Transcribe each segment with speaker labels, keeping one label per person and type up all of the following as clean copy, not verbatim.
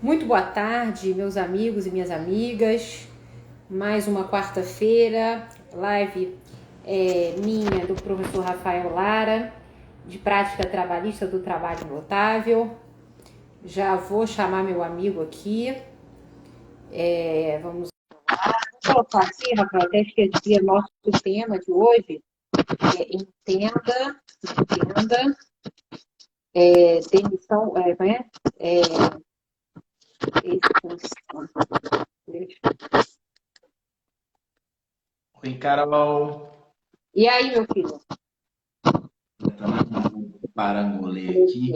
Speaker 1: Muito boa tarde, meus amigos e minhas amigas. Mais uma quarta-feira, live minha do professor Rafael Lara, de prática trabalhista do trabalho notável. Já vou chamar meu amigo aqui. Vamos colocar aqui, Rafael, até esqueci o nosso tema de hoje. Entenda, demissão,
Speaker 2: Oi, Carol.
Speaker 1: E aí, meu filho?
Speaker 2: Tentando um parangolê aqui.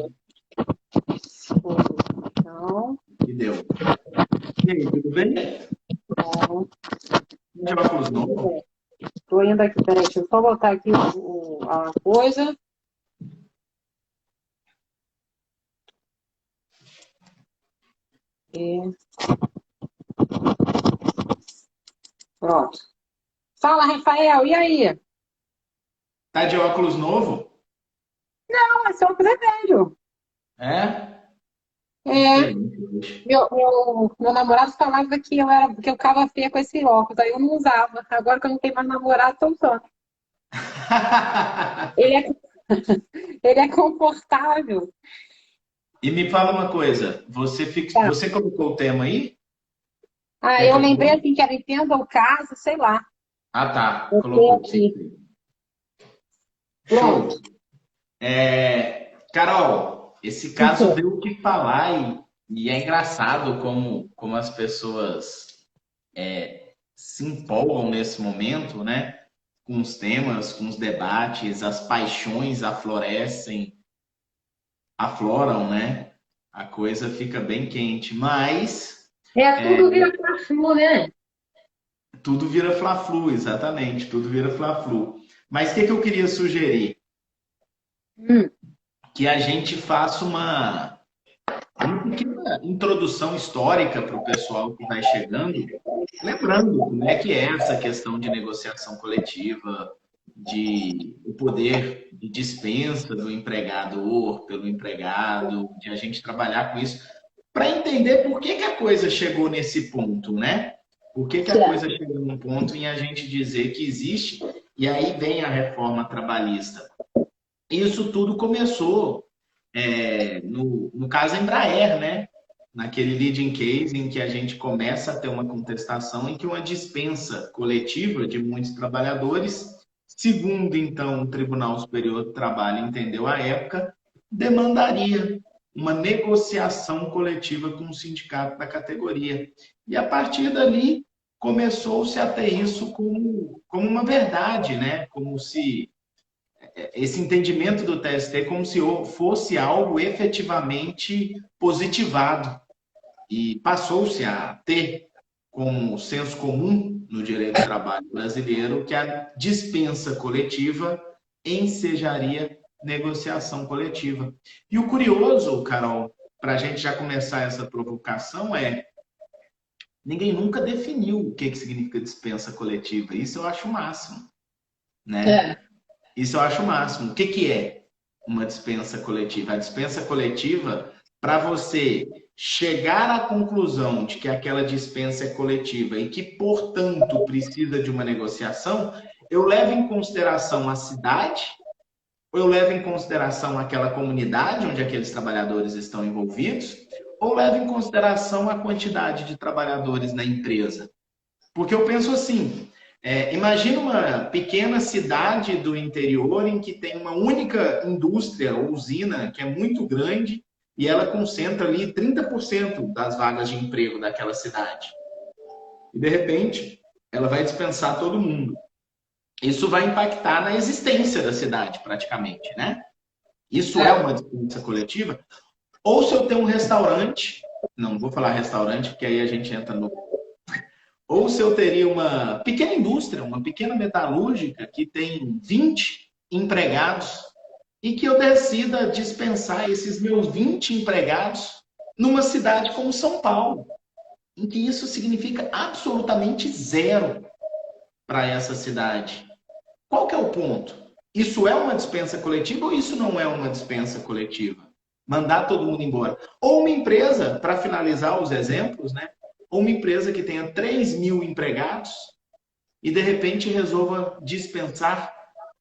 Speaker 1: Não,
Speaker 2: Que deu? E aí, tudo bem?
Speaker 1: não,
Speaker 2: De óculos novo?
Speaker 1: tô indo aqui, peraí, deixa eu só botar aqui a coisa. E pronto. Fala, Rafael, e aí?
Speaker 2: Tá de óculos novo?
Speaker 1: Não, esse óculos é velho.
Speaker 2: É?
Speaker 1: É,
Speaker 2: Diferente hoje.
Speaker 1: meu namorado falava que eu ficava feia com esse óculos, aí eu não usava. Agora que eu não tenho mais namorado, tô usando. Ele é, ele é confortável.
Speaker 2: E me fala uma coisa,
Speaker 1: Tá.
Speaker 2: você colocou o tema aí?
Speaker 1: Ah,
Speaker 2: Quer que
Speaker 1: eu
Speaker 2: eu
Speaker 1: lembrei
Speaker 2: coloque?
Speaker 1: assim que era entenda o caso, sei lá.
Speaker 2: Ah, tá.
Speaker 1: Botei
Speaker 2: Colocou, sim.
Speaker 1: aqui. Pronto.
Speaker 2: Show. Carol, esse
Speaker 1: O quê?
Speaker 2: caso deu o que falar e é engraçado como as pessoas se empolgam nesse momento, né? Com os temas, com os debates, as paixões afloram, né? A coisa fica bem quente, mas
Speaker 1: É, tudo vira fla-flu, né?
Speaker 2: tudo vira fla-flu, exatamente, tudo vira fla-flu. Mas o que eu queria sugerir?
Speaker 1: Hum,
Speaker 2: Que a gente faça uma pequena introdução histórica para o pessoal que vai chegando, lembrando como é que é essa questão de negociação coletiva, de o poder de dispensa do empregador pelo empregado, de a gente trabalhar com isso, para entender por que a coisa chegou nesse ponto, né? Por que a
Speaker 1: certo.
Speaker 2: coisa chegou num ponto em a gente dizer que existe, e aí vem a reforma trabalhista. Isso tudo começou no caso Embraer, né? Naquele leading case em que a gente começa a ter uma contestação em que uma dispensa coletiva de muitos trabalhadores, segundo então o Tribunal Superior do Trabalho entendeu à época, demandaria uma negociação coletiva com o sindicato da categoria. E a partir dali começou-se a ter isso como uma verdade, né? Como se esse entendimento do TST como se fosse algo efetivamente positivado e passou-se a ter como senso comum no direito do trabalho brasileiro que a dispensa coletiva ensejaria negociação coletiva. E o curioso, Carol, para a gente já começar essa provocação ninguém nunca definiu o que significa dispensa coletiva. Isso eu acho o máximo, né?
Speaker 1: É.
Speaker 2: Isso eu acho o máximo. O que é uma dispensa coletiva? A dispensa coletiva, para você chegar à conclusão de que aquela dispensa é coletiva e que, portanto, precisa de uma negociação, eu levo em consideração a cidade, ou eu levo em consideração aquela comunidade onde aqueles trabalhadores estão envolvidos, ou levo em consideração a quantidade de trabalhadores na empresa. Porque eu penso assim, imagina uma pequena cidade do interior em que tem uma única indústria ou usina que é muito grande e ela concentra ali 30% das vagas de emprego daquela cidade. E de repente, ela vai dispensar todo mundo. Isso vai impactar na existência da cidade, praticamente, né? Isso é
Speaker 1: É.
Speaker 2: uma dispensa coletiva. Ou se eu tenho um restaurante, não vou falar restaurante, porque aí a gente entra no ou se eu teria uma pequena indústria, uma pequena metalúrgica que tem 20 empregados e que eu decida dispensar esses meus 20 empregados numa cidade como São Paulo, em que isso significa absolutamente zero para essa cidade. Qual que é o ponto? Isso é uma dispensa coletiva ou isso não é uma dispensa coletiva? mandar todo mundo embora. Ou uma empresa, para finalizar os exemplos, né? Ou uma empresa que tenha 3.000 empregados e, de repente, resolva dispensar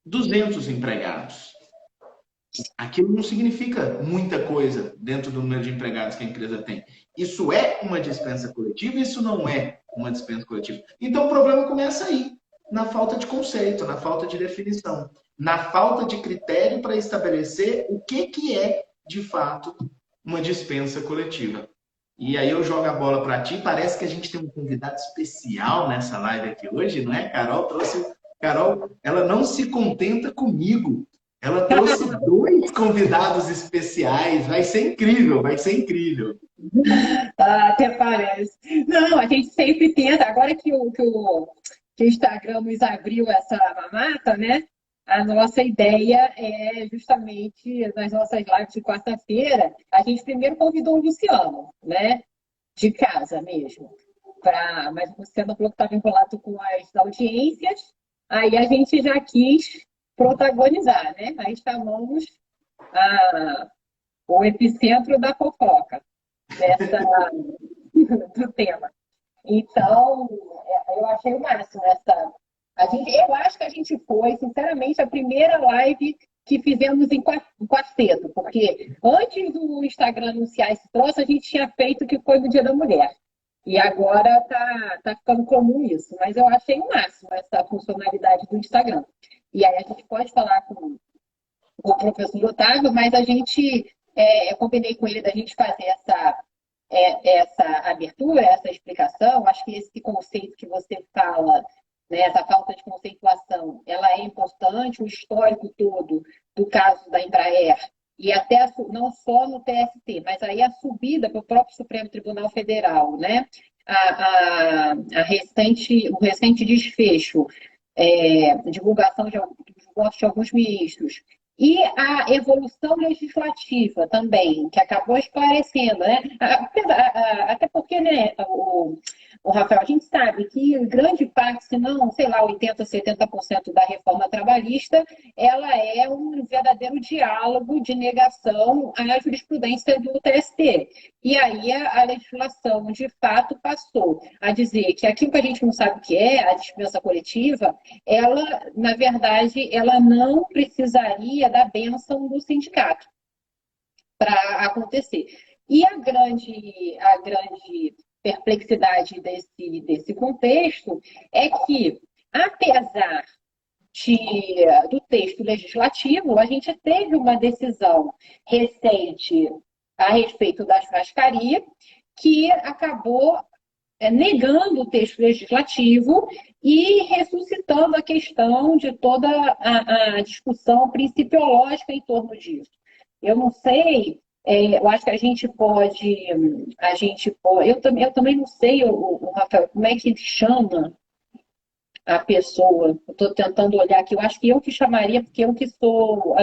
Speaker 2: 200 empregados. Aquilo não significa muita coisa dentro do número de empregados que a empresa tem. Isso é uma dispensa coletiva, isso não é uma dispensa coletiva. Então o problema começa aí, na falta de conceito, na falta de definição, na falta de critério para estabelecer o que é, de fato, uma dispensa coletiva. E aí eu jogo a bola para ti. Parece que a gente tem um convidado especial nessa live aqui hoje, não é? Carol, ela não se contenta comigo. Ela trouxe 2 convidados especiais. Vai ser incrível, vai ser incrível.
Speaker 3: Até parece. Não, a gente sempre tenta. Agora que o Instagram nos abriu essa mamata, né? A nossa ideia é justamente, nas nossas lives de quarta-feira, a gente primeiro convidou o Luciano, né? De casa mesmo. Mas o Luciano falou que estava enrolado com as audiências, aí a gente já quis protagonizar, né? Aí chamamos o epicentro da fofoca do tema. Então, eu achei o máximo essa. Eu acho que a gente foi, sinceramente, a primeira live que fizemos em quarteto, porque antes do Instagram anunciar esse troço, a gente tinha feito o que foi no Dia da Mulher. E agora tá ficando comum isso. Mas eu achei o máximo essa funcionalidade do Instagram. E aí a gente pode falar com o professor Otávio, mas eu combinei com ele da gente fazer essa abertura, essa explicação. Acho que esse conceito que você fala, né, essa falta de conceituação, ela é importante, o histórico todo do caso da Embraer, e até não só no TST, mas aí a subida para o próprio Supremo Tribunal Federal, né? O recente desfecho, divulgação dos votos de alguns ministros, e a evolução legislativa também, que acabou esclarecendo, né? Até porque, né, o Rafael, a gente sabe que grande parte, se não, sei lá, 80%, 70% da reforma trabalhista, ela é um verdadeiro diálogo de negação à jurisprudência do TST. E aí a legislação, de fato, passou a dizer que aquilo que a gente não sabe o que é, a dispensa coletiva, ela, na verdade, ela não precisaria da bênção do sindicato para acontecer. E a grande perplexidade desse contexto é que, apesar do texto legislativo, a gente teve uma decisão recente a respeito da churrascaria que acabou negando o texto legislativo e ressuscitando a questão de toda a discussão principiológica em torno disso. Eu não sei, eu acho que a gente pode, eu também não sei, o Rafael, como é que chama a pessoa. Eu estou tentando olhar aqui, eu acho que eu que chamaria, porque eu que estou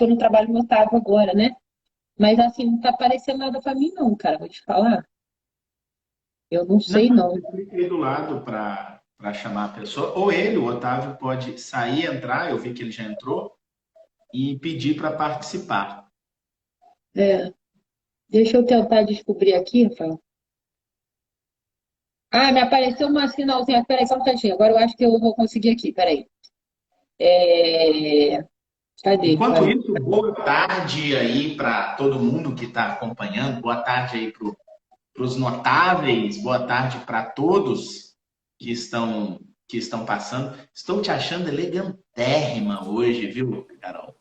Speaker 3: no trabalho no Otávio agora, né? Mas assim, não está aparecendo nada para mim não, cara, vou te falar. Eu não sei, não.
Speaker 2: Eu cliquei do lado para chamar a pessoa. Ou ele, o Otávio, pode sair, entrar, eu vi que ele já entrou, e pedir para participar.
Speaker 3: Deixa eu tentar descobrir aqui, Rafael. Me apareceu uma sinalzinha. Peraí, só um instantinho. Agora eu acho que eu vou conseguir aqui. Peraí. Cadê?
Speaker 2: Enquanto isso, boa tarde aí para todo mundo que está acompanhando. Boa tarde aí para os notáveis. Boa tarde para todos que estão passando. Estou te achando elegantérrima hoje, viu, Carol?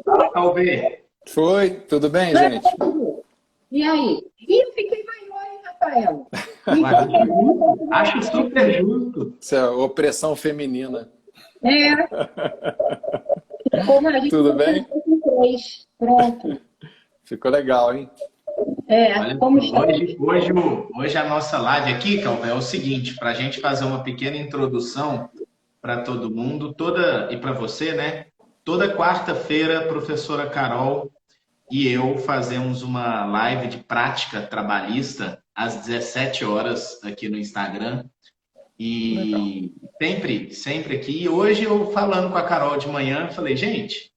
Speaker 2: Fala, Calvê.
Speaker 4: Foi, tudo bem, gente?
Speaker 3: E aí? Eu fiquei maior, hein, Rafael?
Speaker 2: Acho super justo.
Speaker 4: Isso é opressão feminina.
Speaker 3: Tudo
Speaker 4: bem?
Speaker 3: Pronto.
Speaker 4: Ficou legal, hein?
Speaker 2: Hoje a nossa live aqui, Calvin, é o seguinte, para a gente fazer uma pequena introdução para todo mundo, e para você, né? Toda quarta-feira, a professora Carol e eu fazemos uma live de prática trabalhista às 17 horas aqui no Instagram. E sempre aqui. E hoje eu falando com a Carol de manhã, falei, gente,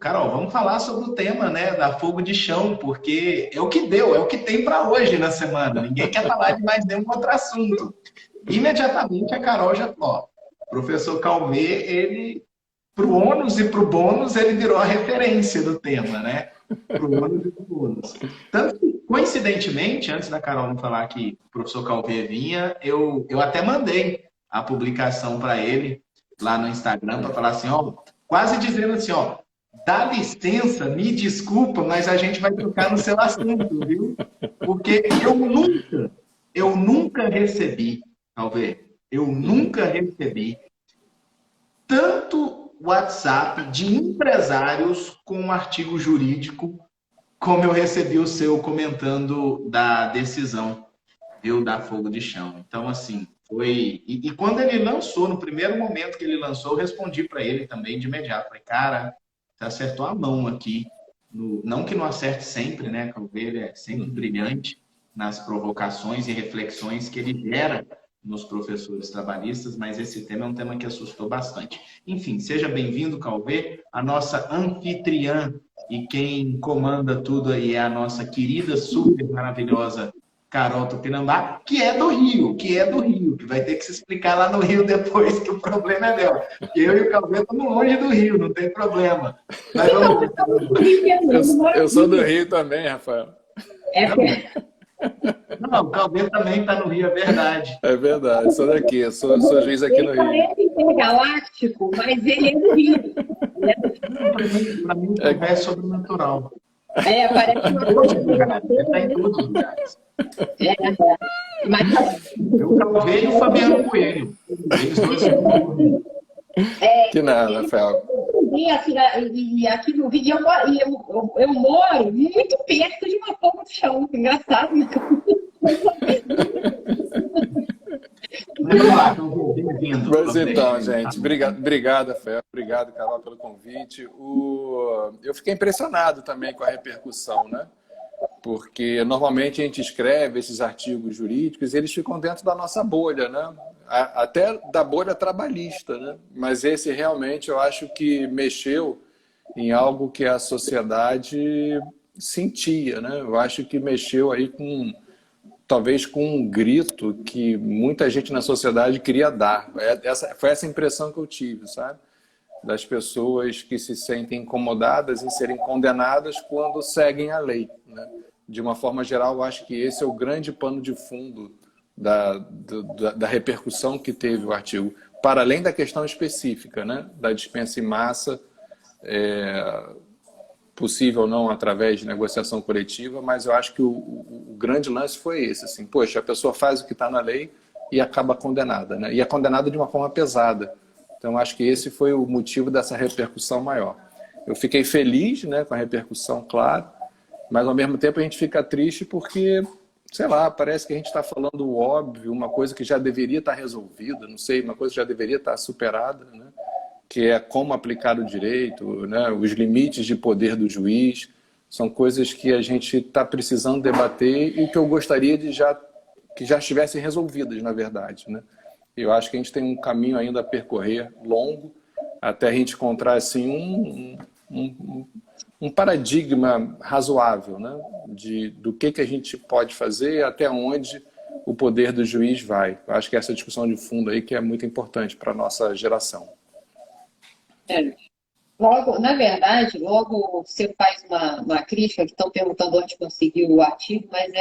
Speaker 2: Carol, vamos falar sobre o tema, né, da fogo de chão, porque é o que deu, é o que tem para hoje na semana. Ninguém quer falar de mais nenhum outro assunto. Imediatamente a Carol já, ó, professor Calvê, ele, pro ônus e pro bônus, ele virou a referência do tema, né? Pro ônus e pro bônus. Tanto que, coincidentemente, antes da Carol não falar que o professor Calvê vinha, eu até mandei a publicação para ele lá no Instagram para falar assim, ó, quase dizendo assim, ó, dá licença, me desculpa, mas a gente vai tocar no seu assunto, viu? Porque eu nunca recebi, Calvê, eu nunca recebi tanto WhatsApp de empresários com um artigo jurídico como eu recebi o seu comentando da decisão, viu, da Fogo de Chão. Então, assim, foi... E quando ele lançou, no primeiro momento que ele lançou, eu respondi para ele também de imediato. Falei, cara, você acertou a mão aqui. Não que não acerte sempre, né? Que ele é sempre brilhante nas provocações e reflexões que ele gera nos professores trabalhistas, mas esse tema é um tema que assustou bastante. Enfim, seja bem-vindo, Calvê, a nossa anfitriã e quem comanda tudo aí é a nossa querida, super maravilhosa Carol Tupinambá, que é do Rio, que vai ter que se explicar lá no Rio depois, que o problema é dela. Eu e o Calvê estamos longe do Rio, não tem problema. Mas vamos...
Speaker 4: Eu sou do Rio também, Rafael.
Speaker 2: Não, o Calvê também está no Rio, é verdade.
Speaker 4: É verdade, sou daqui, eu sou juiz aqui no Rio.
Speaker 3: Ele parece intergaláctico, mas ele é do Rio.
Speaker 2: Para mim, é sobrenatural.
Speaker 3: Parece uma coisa.
Speaker 2: Ele está em todos os lugares.
Speaker 3: Mas...
Speaker 2: Eu Calvê e o Fabiano Coelho. Eles dois são...
Speaker 4: Que nada, Rafael.
Speaker 3: E aqui no Rio, eu moro muito perto de uma fogo de chão. Engraçado.
Speaker 4: Mas então, gente, obrigado, Rafael. Obrigado, Carol, pelo convite. Eu fiquei impressionado também com a repercussão, né? Porque normalmente a gente escreve esses artigos jurídicos e eles ficam dentro da nossa bolha, né? Até da bolha trabalhista, né? Mas esse realmente eu acho que mexeu em algo que a sociedade sentia, né? Eu acho que mexeu aí talvez com um grito que muita gente na sociedade queria dar. Foi essa impressão que eu tive, sabe? Das pessoas que se sentem incomodadas em serem condenadas quando seguem a lei, né? De uma forma geral, eu acho que esse é o grande pano de fundo da repercussão que teve o artigo, para além da questão específica, né? Da dispensa em massa, possível ou não através de negociação coletiva, mas eu acho que o grande lance foi esse, assim, poxa, a pessoa faz o que está na lei e acaba condenada, né? E é condenada de uma forma pesada. Então, acho que esse foi o motivo dessa repercussão maior. Eu fiquei feliz, né, com a repercussão, claro, mas ao mesmo tempo a gente fica triste porque, sei lá, parece que a gente está falando o óbvio, uma coisa que já deveria estar resolvida, não sei, uma coisa que já deveria estar superada, né? Que é como aplicar o direito, né? Os limites de poder do juiz, são coisas que a gente está precisando debater e que eu gostaria que já estivessem resolvidas, na verdade, né? Eu acho que a gente tem um caminho ainda a percorrer longo até a gente encontrar assim, um paradigma razoável, né? Do que a gente pode fazer, até onde o poder do juiz vai. Eu acho que essa discussão de fundo aí que é muito importante para a nossa geração.
Speaker 3: Logo, na verdade, logo você faz uma crítica, que estão perguntando onde conseguiu o artigo, mas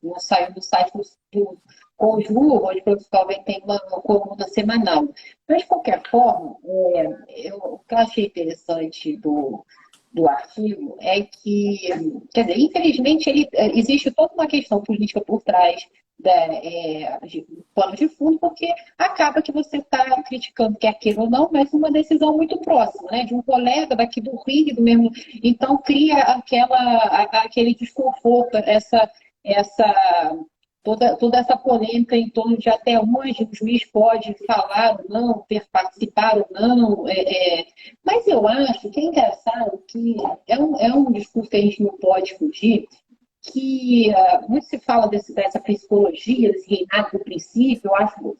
Speaker 3: no site do Conjuro, onde o professor Calvê tem uma coluna semanal. Mas, de qualquer forma, o que eu achei interessante do artigo é que, quer dizer, infelizmente, existe toda uma questão política por trás de plano de fundo, porque acaba que você está criticando, quer queira ou não, mas uma decisão muito próxima, né? De um colega daqui do Rio, do mesmo. Então, cria aquele desconforto, toda essa polêmica em torno de até onde o juiz pode falar ou não, participar ou não. Mas eu acho que é engraçado que é um discurso que a gente não pode fugir, que muito se fala dessa psicologia, desse reinado do princípio.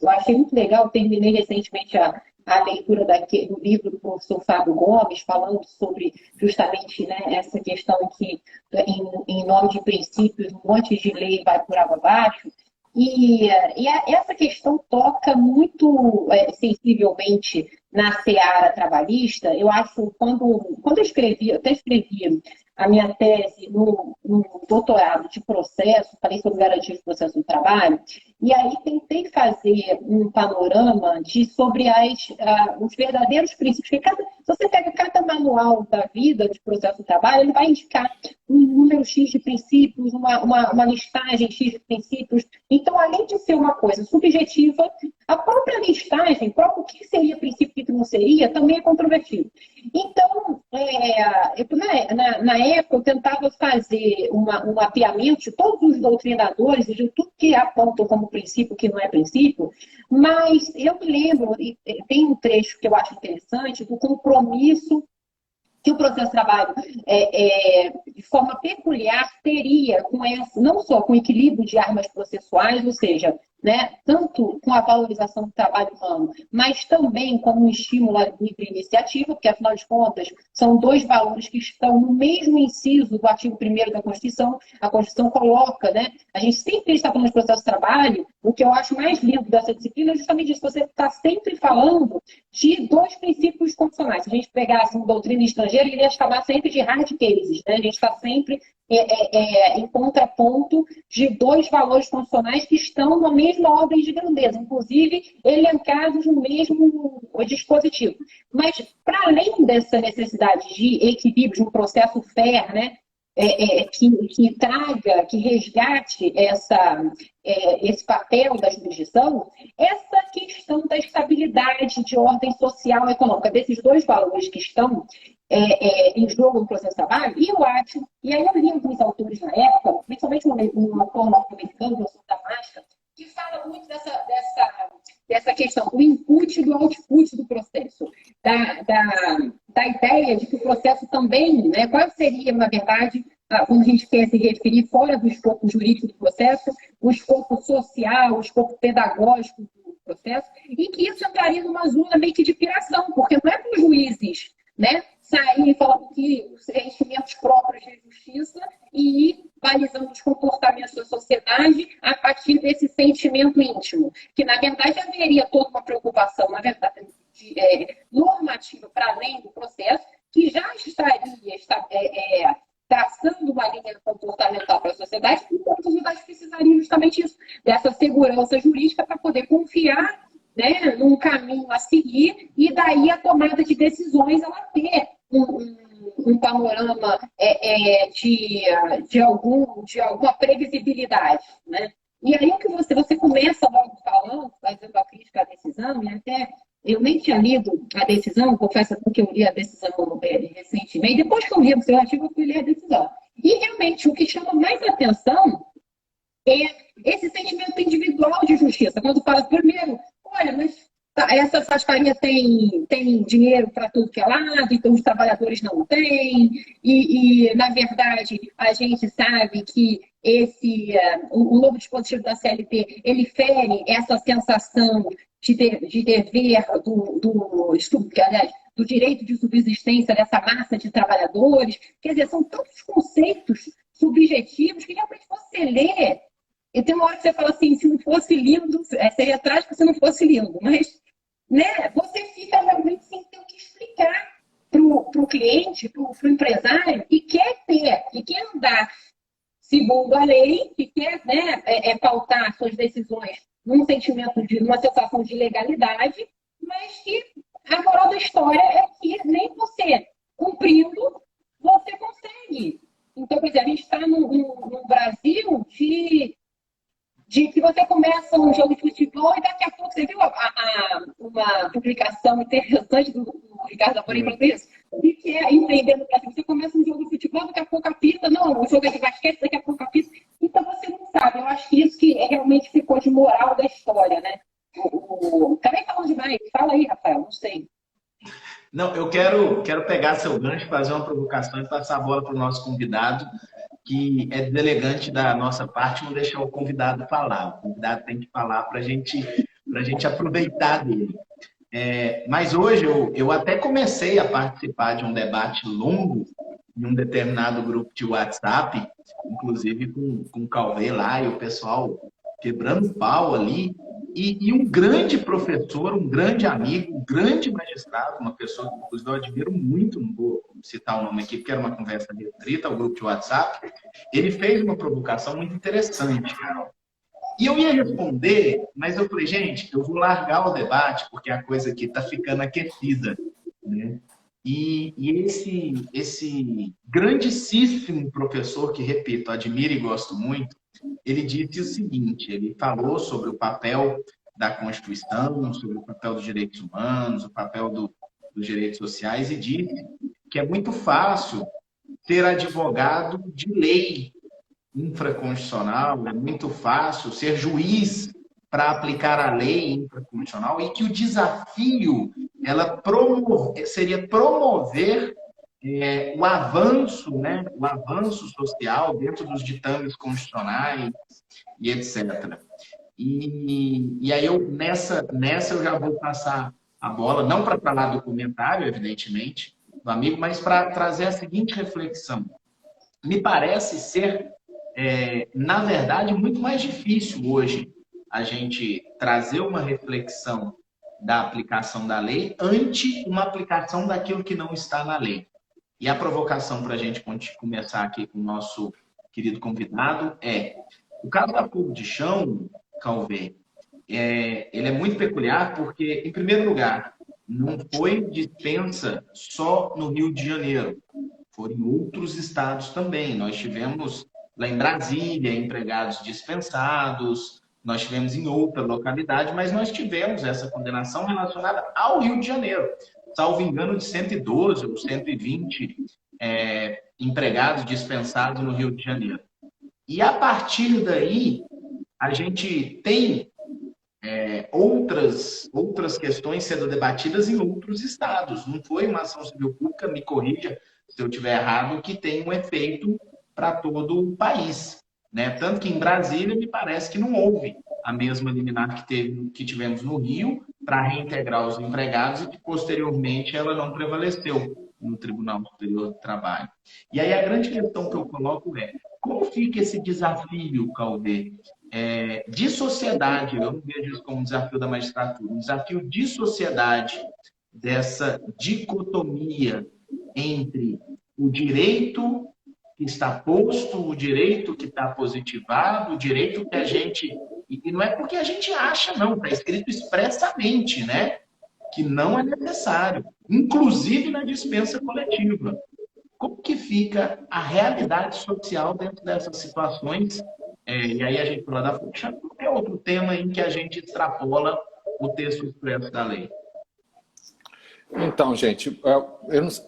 Speaker 3: Eu achei muito legal, terminei recentemente a leitura do livro do professor Fábio Gomes, falando sobre justamente, né, essa questão que, em nome de princípios, um monte de lei vai por água abaixo. Essa questão toca muito sensivelmente na seara trabalhista. Eu acho, quando eu até escrevi a minha tese no doutorado de processo, falei sobre garantia de processo do trabalho, e aí tentei fazer um panorama sobre os verdadeiros princípios. Se você pega cada manual da vida de processo do trabalho, ele vai indicar um número X de princípios, uma listagem X de princípios. Então, além de ser uma coisa subjetiva, a própria listagem, o que seria princípio e o que não seria, também é controvertido. Então, na época, eu tentava fazer um mapeamento de todos os doutrinadores e de tudo que apontam como princípio, que não é princípio, mas eu me lembro, tem um trecho que eu acho interessante, do compromisso que o processo de trabalho, de forma peculiar, teria não só com o equilíbrio de armas processuais, ou seja, né, tanto com a valorização do trabalho humano, mas também como um estímulo à livre iniciativa, porque, afinal de contas, são dois valores que estão no mesmo inciso do artigo 1º da Constituição. A Constituição coloca, né, a gente sempre está falando de processo de trabalho, o que eu acho mais lindo dessa disciplina é justamente isso, você está sempre falando de dois princípios constitucionais. Se a gente pegasse uma doutrina estrangeira, ele ia chamar sempre de hard cases, né? A gente está sempre em contraponto de dois valores constitucionais que estão na mesma ordem de grandeza, inclusive elencados no mesmo dispositivo. Mas, para além dessa necessidade de equilíbrio, de um processo fair, né, que traga, que resgate esse papel da jurisdição, essa questão da estabilidade de ordem social e econômica, desses dois valores que estão em jogo no processo de trabalho, e eu acho, e aí eu li alguns autores na época, principalmente um autor norte-americano, o professor Damasca, que fala muito dessa questão do input e do output do processo, da ideia de que o processo também, né, qual seria, na verdade, quando a gente quer se referir fora do escopo jurídico do processo, o escopo social, o escopo pedagógico do processo, e que isso entraria numa zona meio que de piração, porque não é para os juízes, né, saírem falando que os sentimentos próprios de justiça e ir balizando os comportamentos da sociedade a partir desse sentimento íntimo, que, na verdade, haveria toda uma preocupação, na verdade, normativa para além do processo, que já estaria traçando uma linha comportamental para a sociedade, e a sociedade precisaria justamente isso, dessa segurança jurídica para poder confiar, né, num caminho a seguir, e daí a tomada de decisões ela ter um panorama de alguma previsibilidade, né? E aí o que você começa logo falando, fazendo a crítica à decisão, e até eu nem tinha lido a decisão, confesso que eu li a decisão recentemente, depois que eu li o seu artigo, eu fui ler a decisão. E realmente o que chama mais atenção é esse sentimento individual de justiça. Quando fala, primeiro, olha, mas essa faxinaria tem dinheiro para tudo que é lado, então os trabalhadores não têm, e na verdade, a gente sabe que o novo dispositivo da CLT, ele fere essa sensação de dever do direito de subsistência dessa massa de trabalhadores. Quer dizer, são tantos conceitos subjetivos que realmente você lê. E tem uma hora que você fala assim, se não fosse lindo, seria trágico se não fosse lindo, mas, né, você fica realmente sem ter o que explicar para o cliente, para o empresário, que quer andar segundo a lei, que quer, né, pautar suas decisões num sentimento numa sensação de legalidade, mas que a moral da história é que nem você, cumprindo, você consegue. Então, quer dizer, a gente está num Brasil de que você começa um jogo de futebol e daqui a pouco, você viu uma publicação interessante do Ricardo Amorim falando isso? De que é empreender no Brasil. Você começa um jogo de futebol, daqui a pouco apita, não, o jogo é de basquete, daqui a pouco apita. Então você não sabe. Eu acho que isso que realmente ficou de moral da história, né? Também falando demais. Fala aí, Rafael, não sei.
Speaker 2: Não, eu quero pegar seu gancho, fazer uma provocação e passar a bola para o nosso convidado, que é deselegante da nossa parte não deixar o convidado falar. O convidado tem que falar para a gente aproveitar dele. Mas hoje eu até comecei a participar de um debate longo em um determinado grupo de WhatsApp, inclusive com o Cauê lá e o pessoal quebrando pau ali. E um grande professor, um grande amigo, um grande magistrado, uma pessoa que inclusive eu admiro muito, não vou citar o nome aqui, porque era uma conversa restrita ao grupo de WhatsApp, ele fez uma provocação muito interessante, Carol. E eu ia responder, mas eu falei, gente, eu vou largar o debate, porque a coisa aqui está ficando aquecida, né? E esse grandíssimo professor, que, repito, admiro e gosto muito, ele disse o seguinte, ele falou sobre o papel da Constituição, sobre o papel dos direitos humanos, o papel dos direitos sociais, e disse que é muito fácil ser advogado de lei infraconstitucional, é muito fácil ser juiz para aplicar a lei infraconstitucional e que o desafio seria promover o avanço, né, o avanço social dentro dos ditames constitucionais e etc. E aí nessa eu já vou passar a bola, não para falar do comentário, evidentemente, do amigo, mas para trazer a seguinte reflexão. Me parece ser, na verdade, muito mais difícil hoje a gente trazer uma reflexão da aplicação da lei ante uma aplicação daquilo que não está na lei. E a provocação para a gente começar aqui com o nosso querido convidado o caso da Fogo de Chão, Cauê, ele é muito peculiar porque, em primeiro lugar, não foi dispensa só no Rio de Janeiro, foram em outros estados também. Nós tivemos lá em Brasília empregados dispensados, nós tivemos em outra localidade, mas nós tivemos essa condenação relacionada ao Rio de Janeiro. Salvo engano, de 112 ou 120 empregados dispensados no Rio de Janeiro. E a partir daí, a gente tem outras questões sendo debatidas em outros estados. Não foi uma ação civil pública, me corrija se eu estiver errado, que tem um efeito para todo o país, né? Tanto que em Brasília me parece que não houve a mesma liminar que tivemos no Rio para reintegrar os empregados e que posteriormente ela não prevaleceu no Tribunal Superior do Trabalho. E aí a grande questão que eu coloco como fica esse desafio, Cauê, de sociedade? Eu não vejo isso como um desafio da magistratura, um desafio de sociedade, dessa dicotomia entre o direito que está posto, o direito que está positivado, o direito que a gente... E não é porque a gente acha, não. Está escrito expressamente, né? Que não é necessário. Inclusive na dispensa coletiva. Como que fica a realidade social dentro dessas situações? E aí a gente fala da função, é outro tema em que a gente extrapola o texto expresso da lei.
Speaker 4: Então, gente,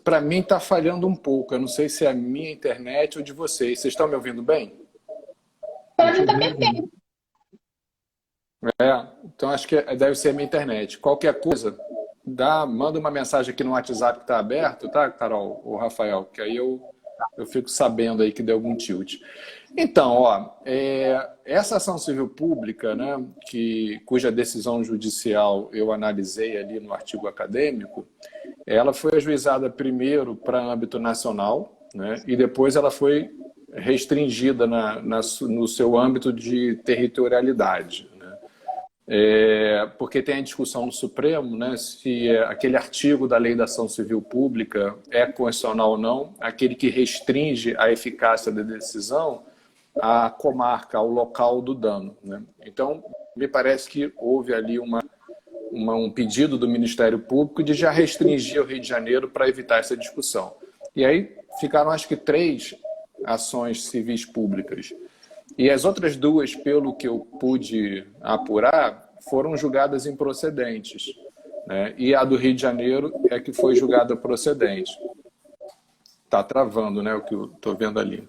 Speaker 4: para mim está falhando um pouco. Eu não sei se é a minha internet ou de vocês. Vocês estão me ouvindo bem?
Speaker 3: Pode estar perfeito.
Speaker 4: Então acho que deve ser a minha internet. Qualquer coisa, manda uma mensagem aqui no WhatsApp que está aberto, tá, Carol ou Rafael? Que aí eu fico sabendo aí que deu algum tilt. Então, essa ação civil pública, né, cuja decisão judicial eu analisei ali no artigo acadêmico, ela foi ajuizada primeiro para âmbito nacional, né, e depois ela foi restringida no seu âmbito de territorialidade. Porque tem a discussão no Supremo, né, se aquele artigo da Lei da Ação Civil Pública é constitucional ou não, aquele que restringe a eficácia da decisão à comarca, ao local do dano, né? Então, me parece que houve ali um pedido do Ministério Público de já restringir o Rio de Janeiro para evitar essa discussão. E aí ficaram, acho que, 3 ações civis públicas. E as outras 2, pelo que eu pude apurar, foram julgadas improcedentes, né? E a do Rio de Janeiro é que foi julgada procedente. Está travando, né? O que eu estou vendo ali.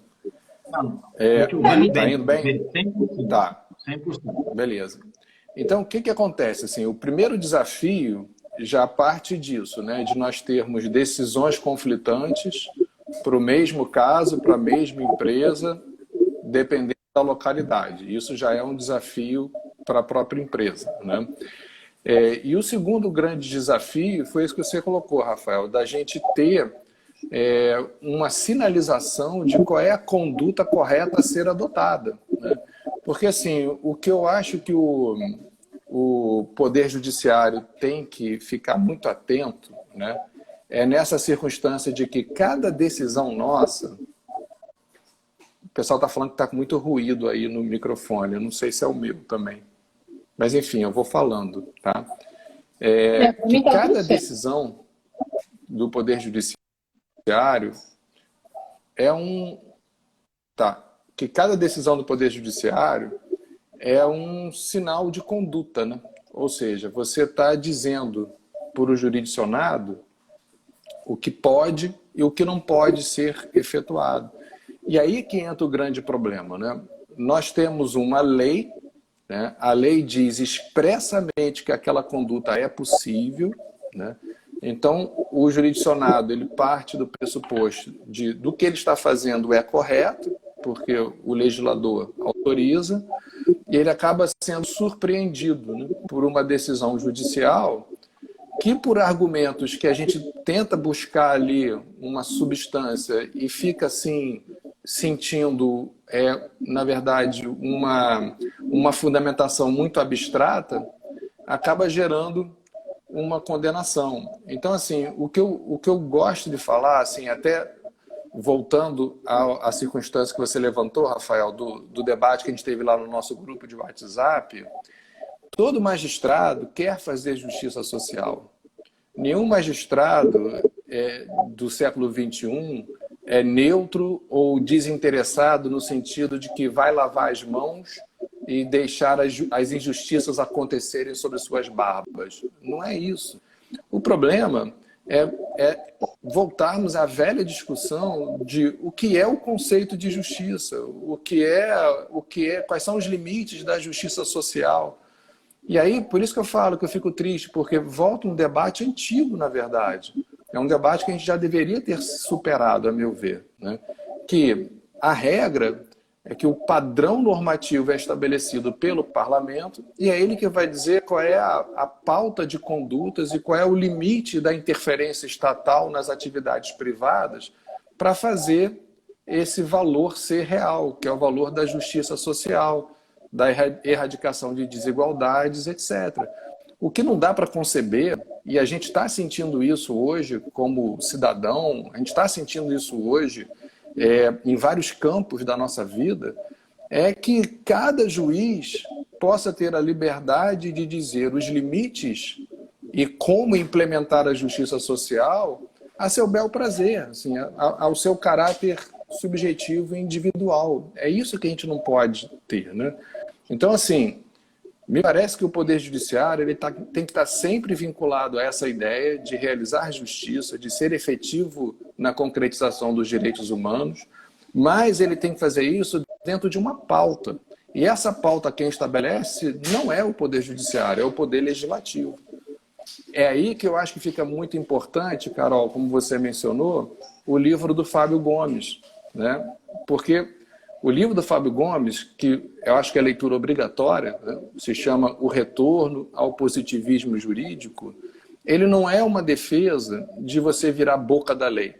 Speaker 4: Está indo bem?
Speaker 2: 100%.
Speaker 4: Tá.
Speaker 2: 100%.
Speaker 4: Beleza. Então, o que acontece? Assim, o primeiro desafio já parte disso, né? De nós termos decisões conflitantes para o mesmo caso, para a mesma empresa, dependendo da localidade. Isso já é um desafio para a própria empresa, né? E o segundo grande desafio foi isso que você colocou, Rafael, da gente ter uma sinalização de qual é a conduta correta a ser adotada, né? Porque, assim, o que eu acho que o Poder Judiciário tem que ficar muito atento, né, é nessa circunstância de que cada decisão nossa... O pessoal está falando que está com muito ruído aí no microfone, eu não sei se é o meu também. Mas, enfim, eu vou falando, tá? Que cada decisão do Poder Judiciário que cada decisão do Poder Judiciário é um sinal de conduta, né? Ou seja, você está dizendo para o jurisdicionado o que pode e o que não pode ser efetuado. E aí que entra o grande problema, né? Nós temos uma lei, né? A lei diz expressamente que aquela conduta é possível, né? Então, o jurisdicionado ele parte do pressuposto do que ele está fazendo é correto, porque o legislador autoriza, e ele acaba sendo surpreendido, né, por uma decisão judicial que, por argumentos que a gente tenta buscar ali uma substância e fica assim sentindo, na verdade, uma fundamentação muito abstrata, acaba gerando uma condenação. Então, assim, o que eu gosto de falar, assim, até voltando à circunstância que você levantou, Rafael, do debate que a gente teve lá no nosso grupo de WhatsApp, todo magistrado quer fazer justiça social. Nenhum magistrado do século XXI é neutro ou desinteressado no sentido de que vai lavar as mãos e deixar as injustiças acontecerem sobre suas barbas. Não é isso. O problema é voltarmos à velha discussão de o que é o conceito de justiça, quais são os limites da justiça social. E aí, por isso que eu falo que eu fico triste, porque volta um debate antigo, na verdade. É um debate que a gente já deveria ter superado, a meu ver, né? Que a regra é que o padrão normativo é estabelecido pelo parlamento e é ele que vai dizer qual é a pauta de condutas e qual é o limite da interferência estatal nas atividades privadas para fazer esse valor ser real, que é o valor da justiça social, da erradicação de desigualdades, etc. O que não dá para conceber, e a gente está sentindo isso hoje como cidadão, a gente está sentindo isso hoje em vários campos da nossa vida, é que cada juiz possa ter a liberdade de dizer os limites e como implementar a justiça social a seu bel prazer, assim, ao seu caráter subjetivo e individual. É isso que a gente não pode ter, né? Então, assim, me parece que o Poder Judiciário tem que estar sempre vinculado a essa ideia de realizar justiça, de ser efetivo na concretização dos direitos humanos, mas ele tem que fazer isso dentro de uma pauta. E essa pauta quem estabelece não é o Poder Judiciário, é o Poder Legislativo. É aí que eu acho que fica muito importante, Carol, como você mencionou, o livro do Fábio Gomes, né? Porque o livro do Fábio Gomes, que eu acho que é leitura obrigatória, né, se chama O Retorno ao Positivismo Jurídico, ele não é uma defesa de você virar boca da lei.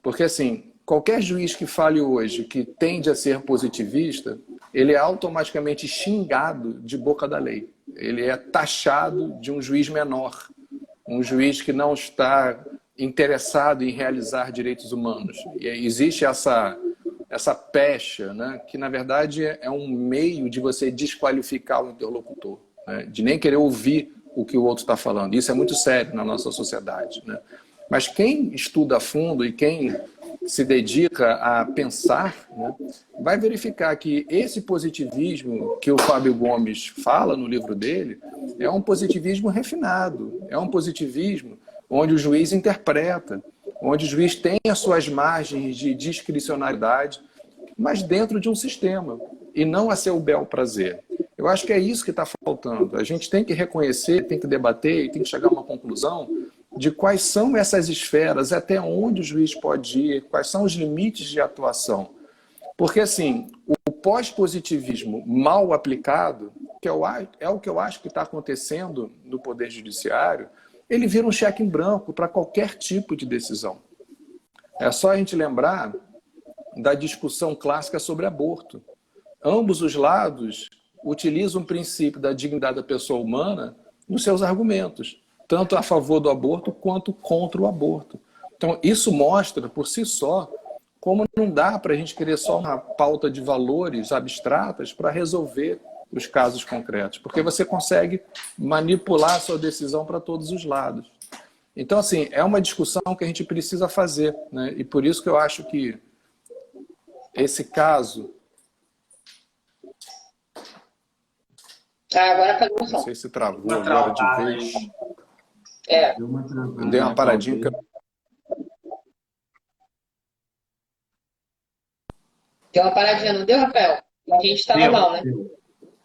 Speaker 4: Porque, assim, qualquer juiz que fale hoje que tende a ser positivista, ele é automaticamente xingado de boca da lei. Ele é taxado de um juiz menor, um juiz que não está interessado em realizar direitos humanos. E existe essa pecha, né, que na verdade é um meio de você desqualificar o interlocutor, né, de nem querer ouvir o que o outro está falando. Isso é muito sério na nossa sociedade, né? Mas quem estuda a fundo e quem se dedica a pensar, né, vai verificar que esse positivismo que o Fábio Gomes fala no livro dele é um positivismo refinado, é um positivismo onde o juiz interpreta, onde o juiz tem as suas margens de discricionalidade, mas dentro de um sistema, e não a seu bel prazer. Eu acho que é isso que está faltando. A gente tem que reconhecer, tem que debater e tem que chegar a uma conclusão de quais são essas esferas, até onde o juiz pode ir, quais são os limites de atuação. Porque, assim, o pós-positivismo mal aplicado, que é o que eu acho que está acontecendo no Poder Judiciário, ele vira um cheque em branco para qualquer tipo de decisão. É só a gente lembrar da discussão clássica sobre aborto. Ambos os lados utilizam o princípio da dignidade da pessoa humana nos seus argumentos, tanto a favor do aborto quanto contra o aborto. Então, isso mostra, por si só, como não dá para a gente querer só uma pauta de valores abstratas para resolver os casos concretos, porque você consegue manipular a sua decisão para todos os lados. Então, assim, é uma discussão que a gente precisa fazer, né? E por isso que eu acho que esse caso...
Speaker 3: Agora caiu o som.
Speaker 4: Não sei se travou agora de vez. Deu uma paradinha.
Speaker 3: Deu uma paradinha, não deu, Rafael? A gente estava mal, né?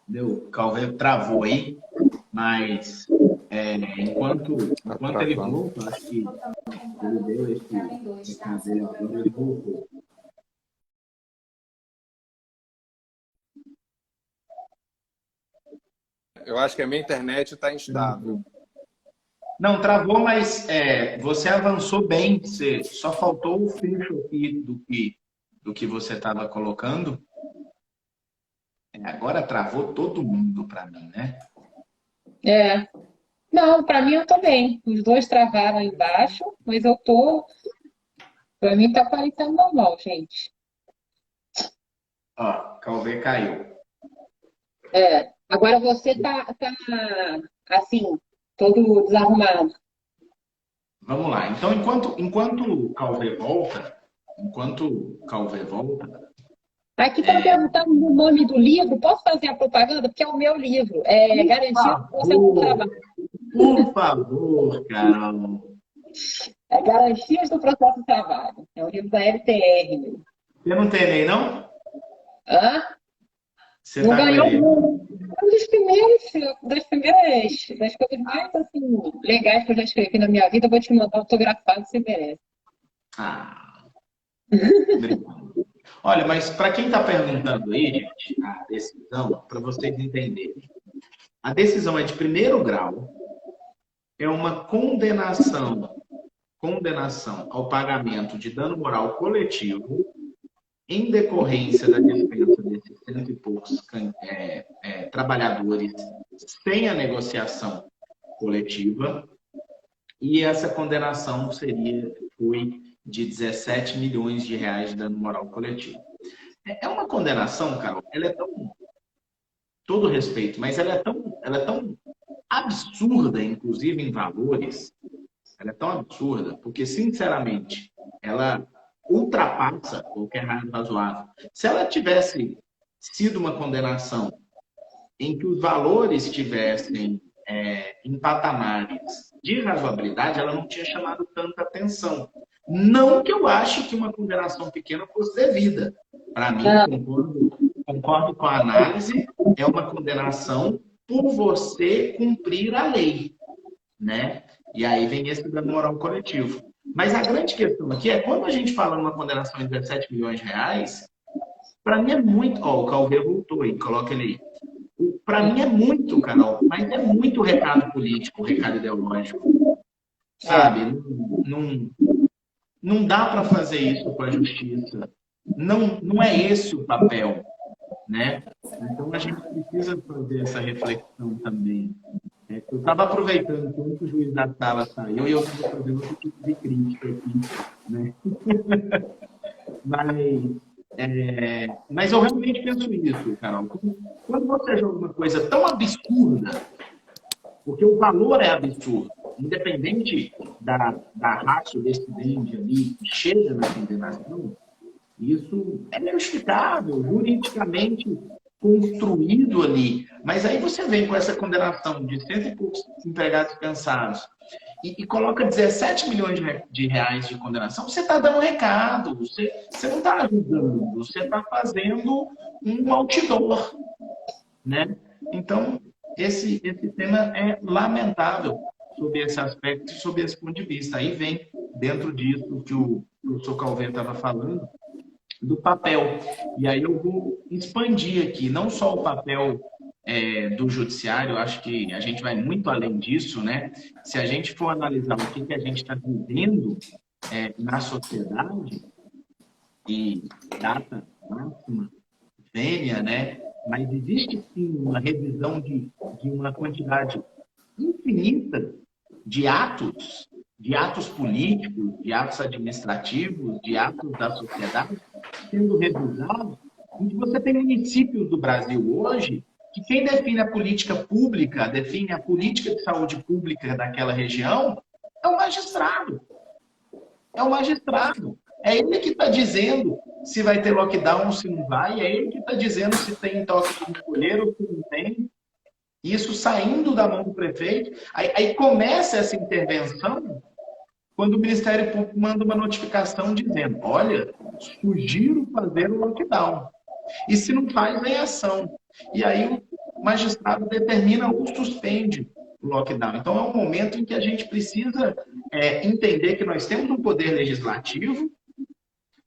Speaker 2: Deu. O Calveiro travou aí, mas enquanto ele volta, acho que ele deu esse caseiro agora, ele voltou.
Speaker 4: Eu acho que a minha internet está instável.
Speaker 2: Não, travou, mas você avançou bem. Você só faltou o fecho aqui do que você estava colocando. Agora travou todo mundo para mim, né?
Speaker 3: Não, para mim eu tô bem. Os dois travaram embaixo, mas eu tô... Para mim tá aparecendo normal, gente.
Speaker 2: Ó, Calveiro caiu.
Speaker 3: Agora você tá assim, todo desarrumado.
Speaker 2: Vamos lá. Então, enquanto o Calveiro volta,
Speaker 3: Aqui estão perguntando o nome do livro. Posso fazer a propaganda? Porque é o meu livro. Garantia do processo do trabalho.
Speaker 2: Por favor, Carol.
Speaker 3: Garantias do processo do trabalho. É o livro da LTR.
Speaker 2: Você não tem nem, não?
Speaker 3: Hã?
Speaker 2: Você
Speaker 3: não
Speaker 2: tá
Speaker 3: ganhou
Speaker 2: com ele?
Speaker 3: uma das coisas mais assim, legais que eu já escrevi na minha vida. Eu vou te mandar autografado, você merece.
Speaker 2: Obrigado. Olha, mas para quem está perguntando aí, gente, a decisão, para vocês entenderem, a decisão é de primeiro grau, é uma condenação ao pagamento de dano moral coletivo em decorrência da dispensa desses 100 e poucos trabalhadores sem a negociação coletiva, e essa condenação foi de 17 milhões de reais de dano moral coletivo. É uma condenação, Carol, ela é tão... todo respeito, mas ela é tão absurda, inclusive em valores, ela é tão absurda, porque, sinceramente, ela ultrapassa qualquer raio razoável. Se ela tivesse sido uma condenação em que os valores estivessem em patamares de razoabilidade, ela não tinha chamado tanta atenção. Não que eu ache que uma condenação pequena fosse devida. Para mim, concordo com a análise, é uma condenação por você cumprir a lei, né? E aí vem esse dano moral coletivo. Mas a grande questão aqui é, quando a gente fala numa condenação de 17 milhões de reais, para mim é muito... o Calveiro voltou aí, coloca ele aí. Para mim é muito, Carol, mas é muito recado político, recado ideológico. Sabe? Não dá para fazer isso com a justiça. Não é esse o papel, né? Então a gente precisa fazer essa reflexão também. Eu estava aproveitando que o juiz da sala saiu e eu estava fazendo outro tipo de crítica aqui, né? Mas eu realmente penso nisso, Carol. Quando você joga uma coisa tão absurda, porque o valor é absurdo, independente da ratio decidendi ali que chega na condenação, isso é justificável, juridicamente construído ali. Mas aí você vem com essa condenação de 100 e poucos empregados cansados e coloca 17 milhões de reais de condenação, você está dando um recado, você não está ajudando, você está fazendo um outdoor, né? Então, esse tema é lamentável. sob esse aspecto, sob esse ponto de vista. Aí vem, dentro disso que o professor Calvin estava falando, do papel. E aí eu vou expandir aqui, não só o papel do judiciário, eu acho que a gente vai muito além disso, né? Se a gente for analisar o que a gente está vivendo na sociedade, e data máxima, vênia, né? Mas existe sim uma revisão de uma quantidade infinita de atos políticos, de atos administrativos, de atos da sociedade sendo revisados. E você tem municípios do Brasil hoje que quem define a política pública, define a política de saúde pública daquela região, é o magistrado. É o magistrado. É ele que está dizendo se vai ter lockdown ou se não vai. É ele que está dizendo se tem toque de recolher ou se não tem. Isso saindo da mão do prefeito. Aí começa essa intervenção quando o Ministério Público manda uma notificação dizendo: olha, sugiro fazer o lockdown. E se não faz, vem ação. E aí o magistrado determina ou suspende o lockdown. Então é um momento em que a gente precisa entender que nós temos um poder legislativo,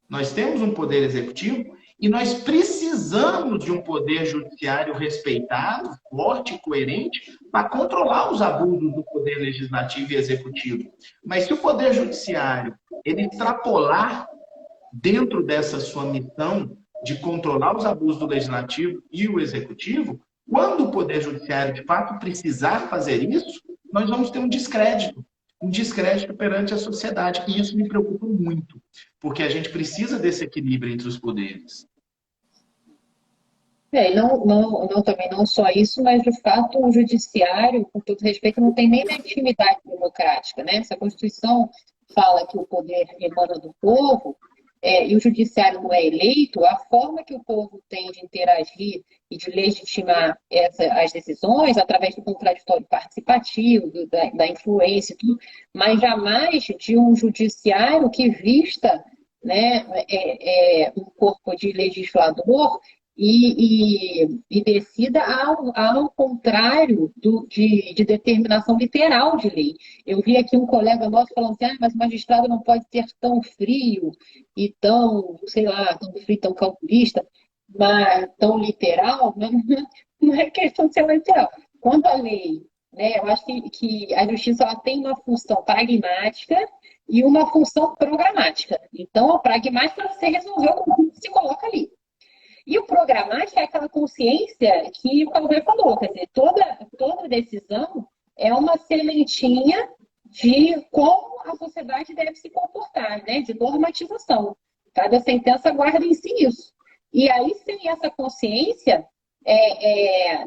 Speaker 2: nós temos um poder executivo e nós precisamos de um poder judiciário respeitado, forte e coerente para controlar os abusos do poder legislativo e executivo. Mas se o poder judiciário ele extrapolar dentro dessa sua missão de controlar os abusos do legislativo e o executivo, quando o poder judiciário de fato precisar fazer isso, nós vamos ter um descrédito perante a sociedade. E isso me preocupa muito, porque a gente precisa desse equilíbrio entre os poderes.
Speaker 3: Também não só isso, mas de fato o judiciário, com todo respeito, não tem nem legitimidade democrática, né? Se a Constituição fala que o poder emana do povo, e o judiciário não é eleito, a forma que o povo tem de interagir e de legitimar as decisões através do contraditório participativo, da influência e tudo, mas jamais de um judiciário que vista, né, um corpo de legislador e decida ao contrário de determinação literal de lei. Eu vi aqui um colega nosso falando assim: mas o magistrado não pode ser tão frio e tão, sei lá, tão frio, tão calculista, mas tão literal. Não é questão de ser literal. Quando a lei, né, eu acho que a justiça ela tem uma função pragmática e uma função programática. Então, a pragmática você resolveu o que se coloca ali. E o programático é aquela consciência que o Calvin falou, quer dizer, toda decisão é uma sementinha de como a sociedade deve se comportar, né? De normatização. Cada sentença guarda em si isso. E aí, sem essa consciência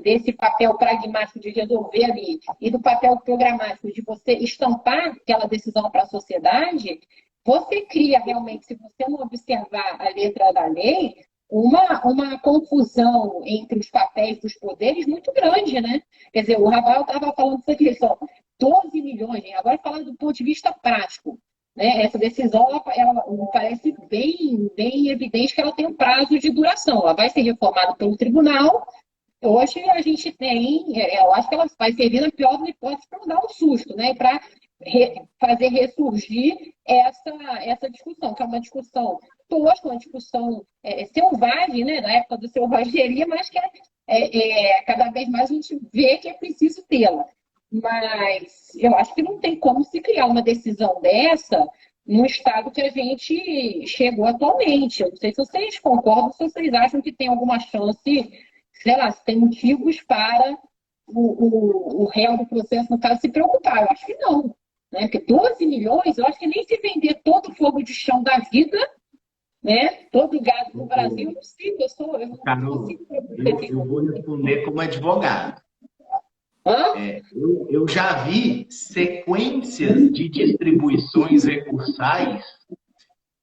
Speaker 3: desse papel pragmático de resolver ali e do papel programático de você estampar aquela decisão para a sociedade, você cria realmente, se você não observar a letra da lei, uma confusão entre os papéis dos poderes muito grande, né? Quer dizer, o Rafael estava falando dessa questão, 12 milhões, agora falando do ponto de vista prático, né? Essa decisão, ela parece bem evidente que ela tem um prazo de duração, ela vai ser reformada pelo tribunal. Hoje a gente tem, eu acho que ela vai servir na pior das hipóteses para dar um susto, né? Para fazer ressurgir essa discussão, que é uma discussão tosca, uma discussão selvagem, né? Na época do selvageria, mas que cada vez mais a gente vê que é preciso tê-la. Mas eu acho que não tem como se criar uma decisão dessa no estado que a gente chegou atualmente. Eu não sei se vocês concordam, se vocês acham que tem alguma chance, sei lá, se tem motivos para o réu do processo, no caso, se preocupar. Eu acho que não. Né? Porque 12 milhões, eu acho que nem se vender todo o fogo de chão da vida, né? Todo o gado no Brasil, eu não sei,
Speaker 2: eu vou responder como advogado. Eu já vi sequências de distribuições recursais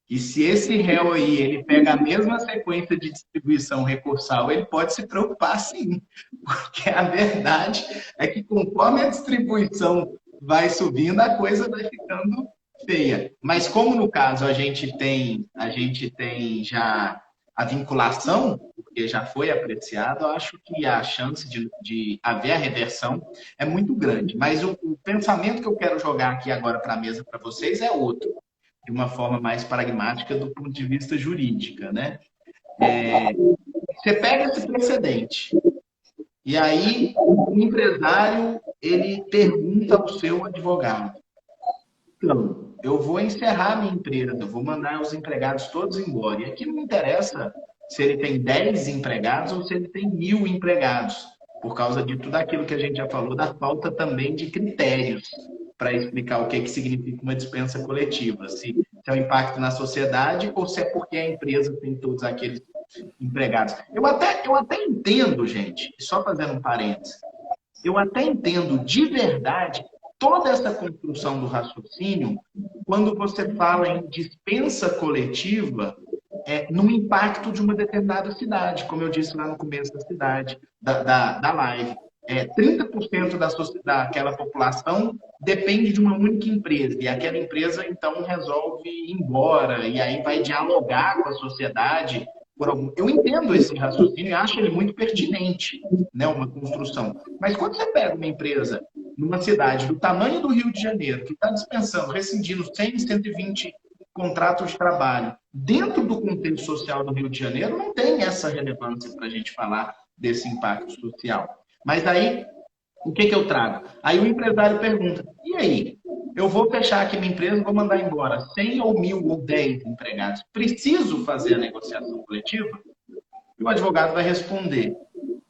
Speaker 2: e se esse réu aí ele pega a mesma sequência de distribuição recursal, ele pode se preocupar sim, porque a verdade é que conforme a distribuição vai subindo, a coisa vai ficando feia. Mas como no caso a gente tem já a vinculação, porque já foi apreciado, eu acho que a chance de haver a reversão é muito grande. Mas o pensamento que eu quero jogar aqui agora para a mesa para vocês é outro, de uma forma mais pragmática do ponto de vista jurídica, né? Você pega esse precedente e aí o empresário ele pergunta ao seu advogado: então, eu vou encerrar minha empresa, eu vou mandar os empregados todos embora. E aqui não interessa se ele tem 10 empregados ou se ele tem 1.000 empregados, por causa de tudo aquilo que a gente já falou, da falta também de critérios para explicar o que significa uma dispensa coletiva. Se é o impacto na sociedade ou se é porque a empresa tem todos aqueles empregados. Eu até entendo, gente, só fazendo um parênteses, eu até entendo de verdade toda essa construção do raciocínio quando você fala em dispensa coletiva no impacto de uma determinada cidade, como eu disse lá no começo da live. 30% daquela população depende de uma única empresa, e aquela empresa, então, resolve ir embora, e aí vai dialogar com a sociedade. Eu entendo esse raciocínio e acho ele muito pertinente, né, uma construção. Mas quando você pega uma empresa numa cidade do tamanho do Rio de Janeiro, que está dispensando, rescindindo 100, 120 contratos de trabalho, dentro do contexto social do Rio de Janeiro, não tem essa relevância para a gente falar desse impacto social. Mas aí, o que eu trago? Aí o empresário pergunta: e aí? Eu vou fechar aqui minha empresa, vou mandar embora 100 ou 1.000 ou 10 empregados. Preciso fazer a negociação coletiva? E o advogado vai responder: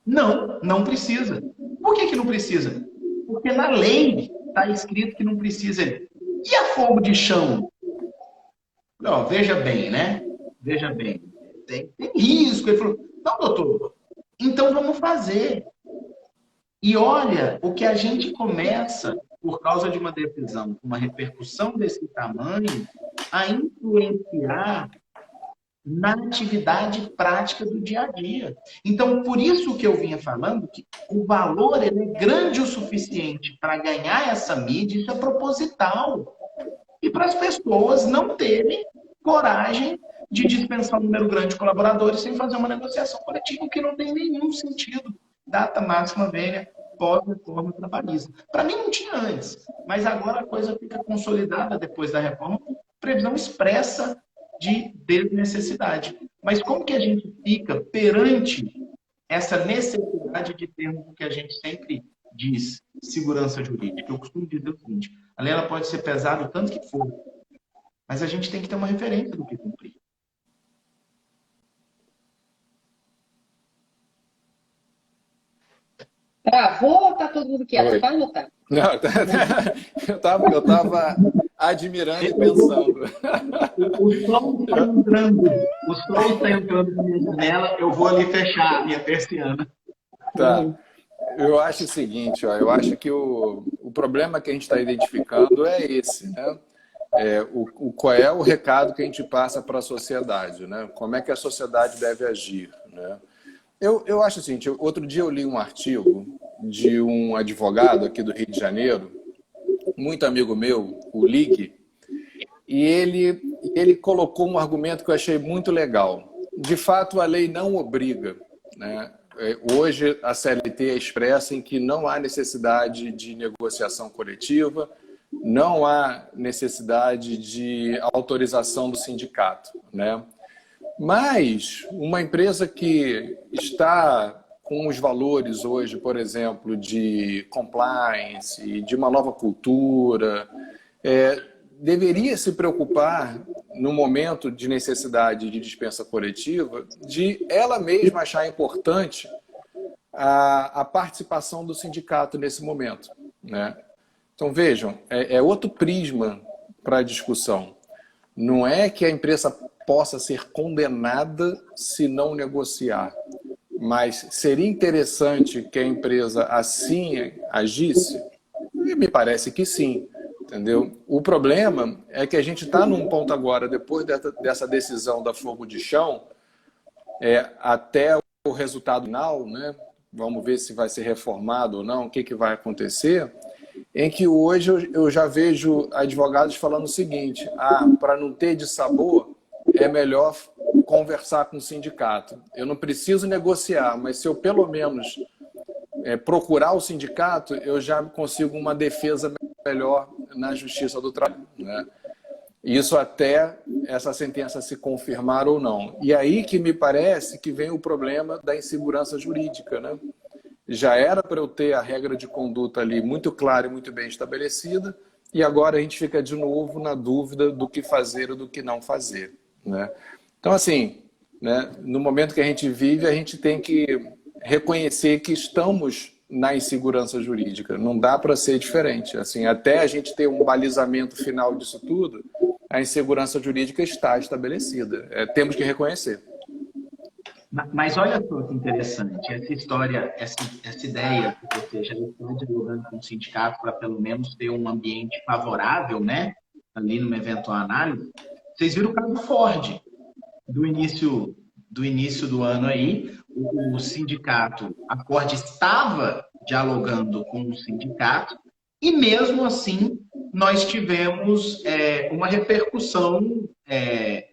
Speaker 2: não, não precisa. Por que não precisa? Porque na lei está escrito que não precisa. E a fogo de chão? Não, veja bem, né? Veja bem. Tem risco. Ele falou: não, doutor, então vamos fazer. E olha o que a gente começa, por causa de uma decisão, uma repercussão desse tamanho, a influenciar na atividade prática do dia a dia. Então, por isso que eu vinha falando que o valor ele é grande o suficiente para ganhar essa mídia, isso é proposital. E para as pessoas não terem coragem de dispensar um número grande de colaboradores sem fazer uma negociação coletiva, o que não tem nenhum sentido. Data máxima velha, pós-reforma trabalhista. Para mim não tinha antes, mas agora a coisa fica consolidada depois da reforma, com previsão expressa de desnecessidade. Mas como que a gente fica perante essa necessidade de termos o que a gente sempre diz, segurança jurídica? Eu costumo dizer o seguinte: a lei ela pode ser pesada o tanto que for, mas a gente tem que ter uma referência do que cumprir.
Speaker 3: Travou ou tá todo mundo quieto? Vai anotar.
Speaker 4: Não, eu tava admirando e pensando.
Speaker 2: O sol está entrando na minha janela, eu vou ali fechar a minha persiana.
Speaker 4: Tá. Eu acho o seguinte, eu acho que o problema que a gente está identificando é esse, né? Qual é o recado que a gente passa para a sociedade, né? Como é que a sociedade deve agir, né? Eu acho o seguinte: outro dia eu li um artigo de um advogado aqui do Rio de Janeiro, muito amigo meu, o Ligue, e ele colocou um argumento que eu achei muito legal. De fato, a lei não obriga, né? Hoje, a CLT expressa em que não há necessidade de negociação coletiva, não há necessidade de autorização do sindicato, né? Mas uma empresa que está com os valores hoje, por exemplo, de compliance, de uma nova cultura, deveria se preocupar, no momento de necessidade de dispensa coletiva, de ela mesma achar importante a participação do sindicato nesse momento, né? Então, vejam, é outro prisma para a discussão. Não é que a empresa possa ser condenada se não negociar, mas seria interessante que a empresa assim agisse? E me parece que sim, entendeu? O problema é que a gente está num ponto agora, depois dessa decisão da fogo de chão, até o resultado final, né? Vamos ver se vai ser reformado ou não, o que vai acontecer, em que hoje eu já vejo advogados falando o seguinte: para não ter dissabor, é melhor conversar com o sindicato. Eu não preciso negociar, mas se eu pelo menos procurar o sindicato, eu já consigo uma defesa melhor na Justiça do Trabalho, né? Isso até essa sentença se confirmar ou não. E aí que me parece que vem o problema da insegurança jurídica, né? Já era para eu ter a regra de conduta ali muito clara e muito bem estabelecida, e agora a gente fica de novo na dúvida do que fazer ou do que não fazer, né? Então, assim, né, no momento que a gente vive, a gente tem que reconhecer que estamos na insegurança jurídica. Não dá para ser diferente. Assim, até a gente ter um balizamento final disso tudo, a insegurança jurídica está estabelecida. Temos que reconhecer.
Speaker 2: Mas olha só que interessante, essa história, essa ideia que você já está dialogando com o sindicato para pelo menos ter um ambiente favorável, né, ali numa eventual análise. Vocês viram o caso do Ford, do início do ano aí, o sindicato, a Ford estava dialogando com o sindicato e mesmo assim nós tivemos uma repercussão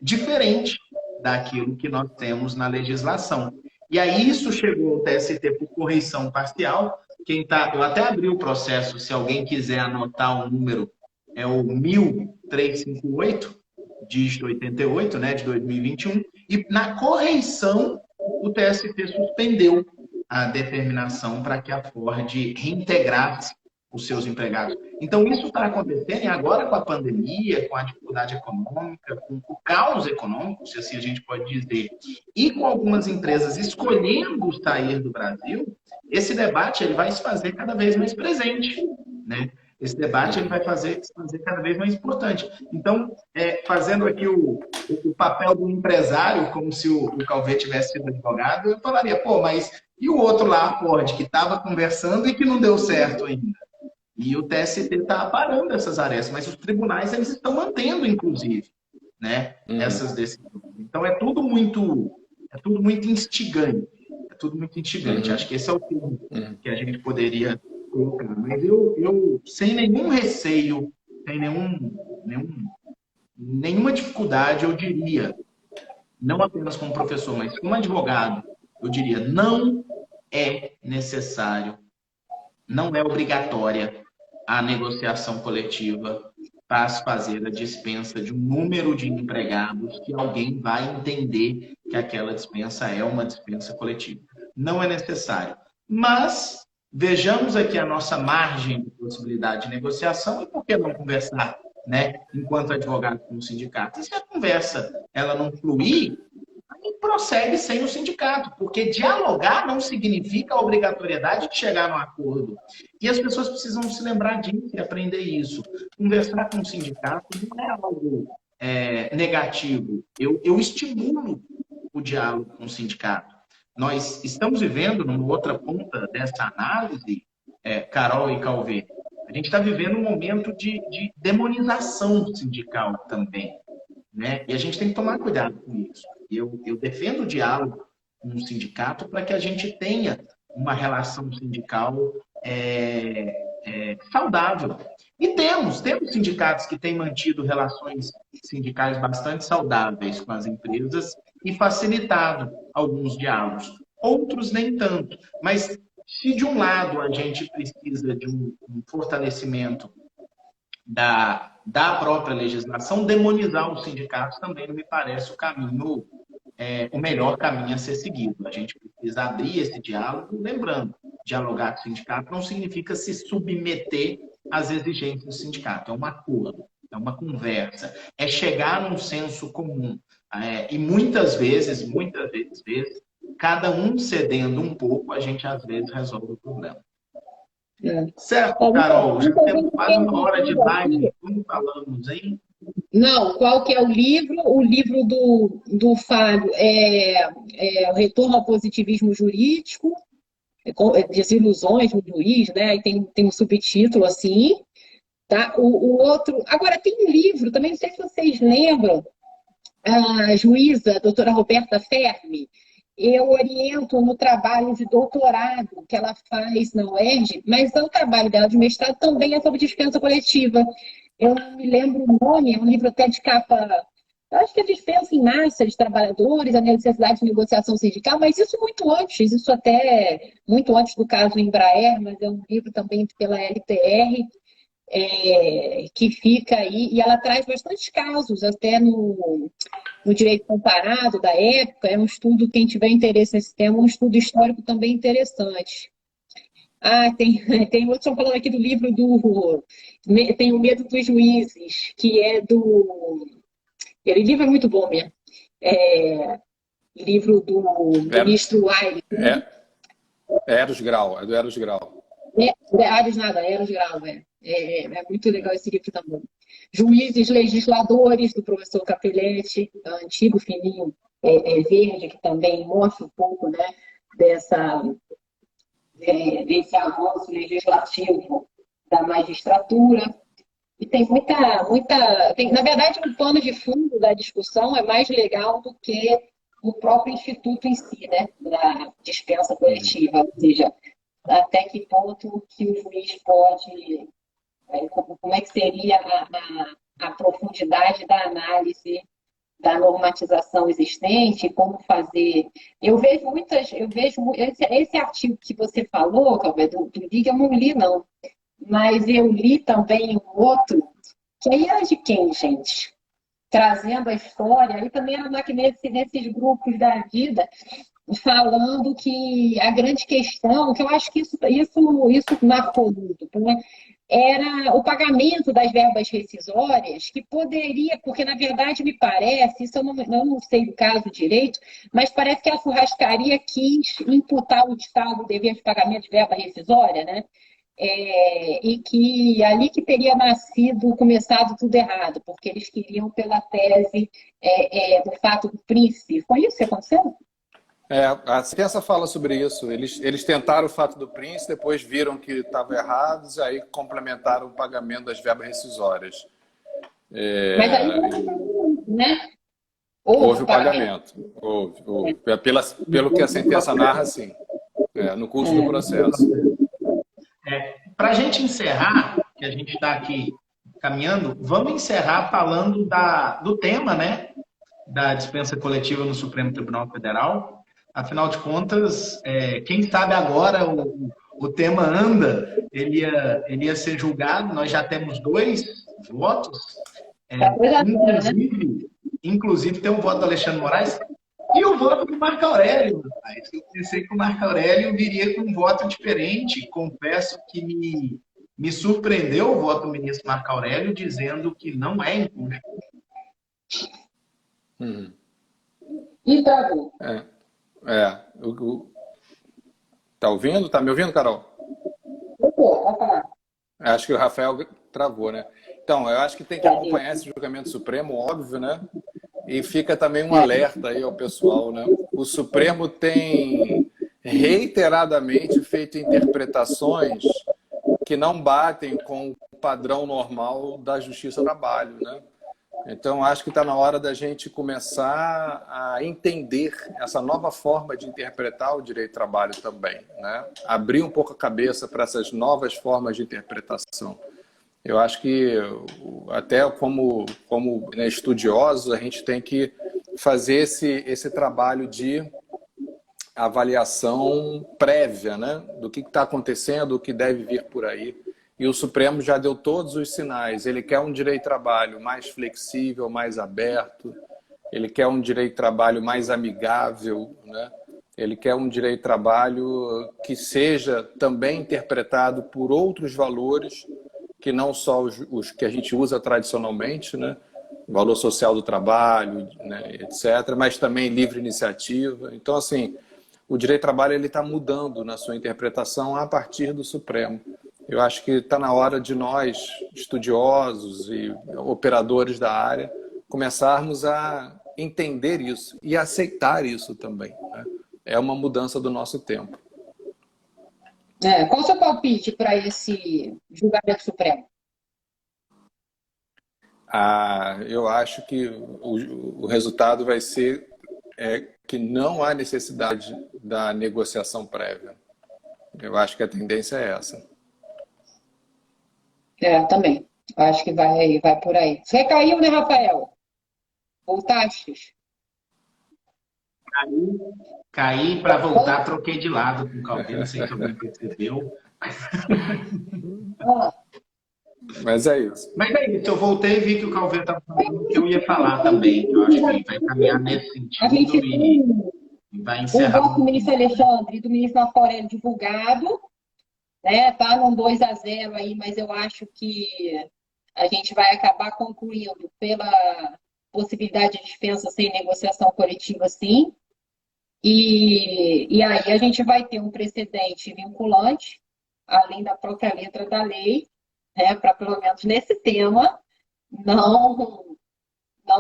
Speaker 2: diferente daquilo que nós temos na legislação. E aí isso chegou ao TST por correição parcial. Eu até abri o processo, se alguém quiser anotar o número, é o 1358, dígito 88, né, de 2021, e na correição o TST suspendeu a determinação para que a Ford reintegrasse os seus empregados. Então, isso está acontecendo e agora com a pandemia, com a dificuldade econômica, com o caos econômico, se assim a gente pode dizer, e com algumas empresas escolhendo sair do Brasil, esse debate ele vai se fazer cada vez mais presente, né? Esse debate ele vai se fazer cada vez mais importante. Então, fazendo aqui o papel do empresário, como se o Calvet tivesse sido advogado, eu falaria, pô, mas e o outro lá, a Ford, que estava conversando e que não deu certo ainda? E o TST está parando essas arestas, mas os tribunais eles estão mantendo, inclusive, né, essas decisões. Então, é tudo muito instigante. É tudo muito instigante. Acho que esse é o termo que a gente poderia colocar. Mas eu sem nenhum receio, sem nenhuma dificuldade, eu diria, não apenas como professor, mas como advogado, eu diria, não é necessário, não é obrigatória a negociação coletiva para se fazer a dispensa de um número de empregados que alguém vai entender que aquela dispensa é uma dispensa coletiva. Não é necessário. Mas vejamos aqui a nossa margem de possibilidade de negociação e por que não conversar, né, enquanto advogado com o sindicato? E se a conversa ela não fluir, aí prossegue sem o sindicato, porque dialogar não significa a obrigatoriedade de chegar num acordo. E as pessoas precisam se lembrar disso e aprender isso. Conversar com o sindicato não é algo negativo. Eu estimulo o diálogo com o sindicato. Nós estamos vivendo, numa outra ponta dessa análise, Carol e Calvet, a gente está vivendo um momento de demonização sindical também, né? E a gente tem que tomar cuidado com isso. Eu defendo o diálogo com o sindicato para que a gente tenha uma relação sindical saudável. E temos sindicatos que têm mantido relações sindicais bastante saudáveis com as empresas e facilitado alguns diálogos. Outros nem tanto. Mas se de um lado a gente precisa de um fortalecimento da própria legislação, demonizar os sindicatos também não me parece o melhor caminho a ser seguido. A gente precisa abrir esse diálogo, lembrando, dialogar com o sindicato não significa se submeter às exigências do sindicato, é um acordo, é uma conversa, é chegar num senso comum. E muitas vezes, cada um cedendo um pouco, a gente às vezes resolve o problema. Certo, Carol? Já temos quase uma hora de live. Como falamos, hein?
Speaker 3: Não, qual que é o livro? O livro do Fábio é O Retorno ao Positivismo Jurídico, Desilusões do Juiz, né? E tem um subtítulo assim. Tá? O outro... Agora, tem um livro, também não sei se vocês lembram, a juíza, a doutora Roberta Fermi, eu oriento no trabalho de doutorado que ela faz na UERJ, mas o trabalho dela de mestrado também é sobre dispensa coletiva. Eu não me lembro o nome, é um livro até de capa Eu acho que a dispensa em massa de trabalhadores, a necessidade de negociação sindical, mas isso muito antes, isso até muito antes do caso Embraer, mas é um livro também pela LTR, que fica aí, e ela traz bastantes casos, até no direito comparado da época, é um estudo, quem tiver interesse nesse tema, um estudo histórico também interessante. Tem outro, estão falando aqui do livro tem o Medo dos Juízes, que é do... Aquele livro é muito bom mesmo. Livro do ministro Aires.
Speaker 4: Eros Grau, é do Eros Grau.
Speaker 3: Eros Grau, é muito legal esse livro também. Juízes Legisladores, do professor Capelletti, antigo fininho verde, que também mostra um pouco, né, desse avanço legislativo da magistratura. E tem na verdade, o pano de fundo da discussão é mais legal do que o próprio instituto em si, né, da dispensa coletiva, ou seja, até que ponto que o juiz pode, como é que seria a profundidade da análise da normatização existente, como fazer. Eu vejo esse artigo que você falou, Cláudia, do Liga, eu não li, não. Mas eu li também um outro, que aí era de quem, gente? Trazendo a história, aí também era nesses grupos da vida, falando que a grande questão, que eu acho que isso marcou muito, né? Era o pagamento das verbas rescisórias, que poderia, porque na verdade me parece, isso eu não sei do caso direito, mas parece que a churrascaria quis imputar ao Estado o dever de pagamento de verba rescisória, né? E que ali que teria começado tudo errado, porque eles queriam pela tese do fato do príncipe. Foi isso que aconteceu?
Speaker 4: A sentença fala sobre isso. Eles tentaram o fato do príncipe, depois viram que estavam errados, aí complementaram o pagamento das verbas rescisórias.
Speaker 3: Mas aí, né?
Speaker 4: Houve o pagamento. Houve. Pelo que a sentença narra, sim. No curso do processo.
Speaker 2: Para a gente encerrar, que a gente está aqui caminhando, vamos encerrar falando do tema, né, da dispensa coletiva no Supremo Tribunal Federal. Afinal de contas, quem sabe agora o tema anda, ele ia ser julgado, nós já temos 2 votos, inclusive tem um voto do Alexandre Moraes, e o voto do Marco Aurélio, rapaz. Eu pensei que o Marco Aurélio viria com um voto diferente. Confesso que me surpreendeu o voto do ministro Marco Aurélio dizendo que não é injusto.
Speaker 3: E travou.
Speaker 4: Tá ouvindo? Tá me ouvindo, Carol?
Speaker 3: Vai falar.
Speaker 4: Acho que o Rafael travou, né? Então, eu acho que tem que acompanhar esse julgamento supremo, óbvio, né? E fica também um alerta aí ao pessoal, né? O Supremo tem reiteradamente feito interpretações que não batem com o padrão normal da Justiça do Trabalho, né? Então, acho que está na hora da gente começar a entender essa nova forma de interpretar o direito do trabalho também, né? Abrir um pouco a cabeça para essas novas formas de interpretação. Eu acho que, até como né, estudiosos, a gente tem que fazer esse trabalho de avaliação prévia, né, do que está acontecendo, o que deve vir por aí. E o Supremo já deu todos os sinais. Ele quer um direito de trabalho mais flexível, mais aberto. Ele quer um direito de trabalho mais amigável, né? Ele quer um direito de trabalho que seja também interpretado por outros valores que não só os que a gente usa tradicionalmente, né? O valor social do trabalho, né? etc., mas também livre iniciativa. Então, assim, o direito do trabalho está mudando na sua interpretação a partir do Supremo. Eu acho que está na hora de nós, estudiosos e operadores da área, começarmos a entender isso e aceitar isso também, né? É uma mudança do nosso tempo.
Speaker 3: Qual o seu palpite para esse julgamento supremo?
Speaker 4: Eu acho que o resultado vai ser que não há necessidade da negociação prévia. Eu acho que a tendência é essa.
Speaker 3: Também. Acho que vai por aí. Você caiu, né, Rafael? Voltaste?
Speaker 2: Caí para voltar, troquei de lado com o Calveira, não sei se alguém percebeu.
Speaker 4: Mas é isso.
Speaker 2: Mas é isso, eu voltei e vi que o Calveira estava falando que eu ia falar também. Eu acho que vai caminhar nesse
Speaker 3: A gente
Speaker 2: sentido
Speaker 3: tem
Speaker 2: e vai
Speaker 3: o
Speaker 2: encerrar.
Speaker 3: voto do ministro Alexandre e do ministro Marco Aurélio divulgado, né? Tá num 2-0 aí, mas eu acho que a gente vai acabar concluindo pela possibilidade de dispensa sem negociação coletiva, sim. E aí a gente vai ter um precedente vinculante, além da própria letra da lei, né, para pelo menos nesse tema não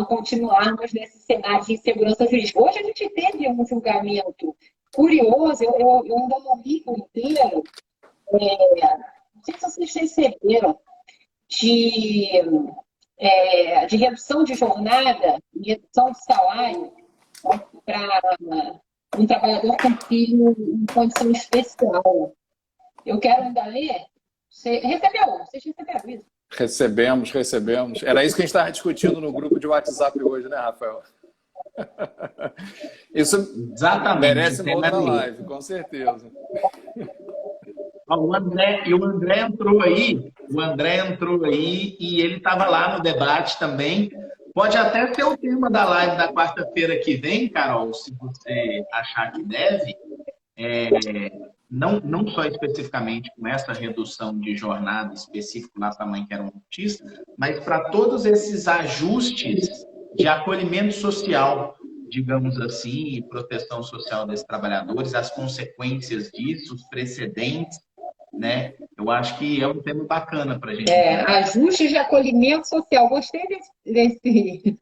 Speaker 3: continuarmos nesse cenário de insegurança jurídica. Hoje a gente teve um julgamento curioso, eu ainda não li por inteiro, não sei se vocês perceberam, de redução de jornada, redução de salário para um trabalhador com filho em condição especial. Eu quero ainda ler. Vocês receberam isso?
Speaker 4: Recebemos. Era isso que a gente estava discutindo no grupo de WhatsApp hoje, né, Rafael? Isso
Speaker 2: Exatamente,
Speaker 4: merece uma outra live, com certeza.
Speaker 2: O André entrou aí, e ele estava lá no debate também. Pode até ser o tema da live da quarta-feira que vem, Carol, se você achar que deve. Não só especificamente com essa redução de jornada específica lá para a mãe que era um autista, mas para todos esses ajustes de acolhimento social, digamos assim, e proteção social desses trabalhadores, as consequências disso, os precedentes, né? Eu acho que é um tema bacana para a gente.
Speaker 3: Ajustes de acolhimento social. Gostei desse...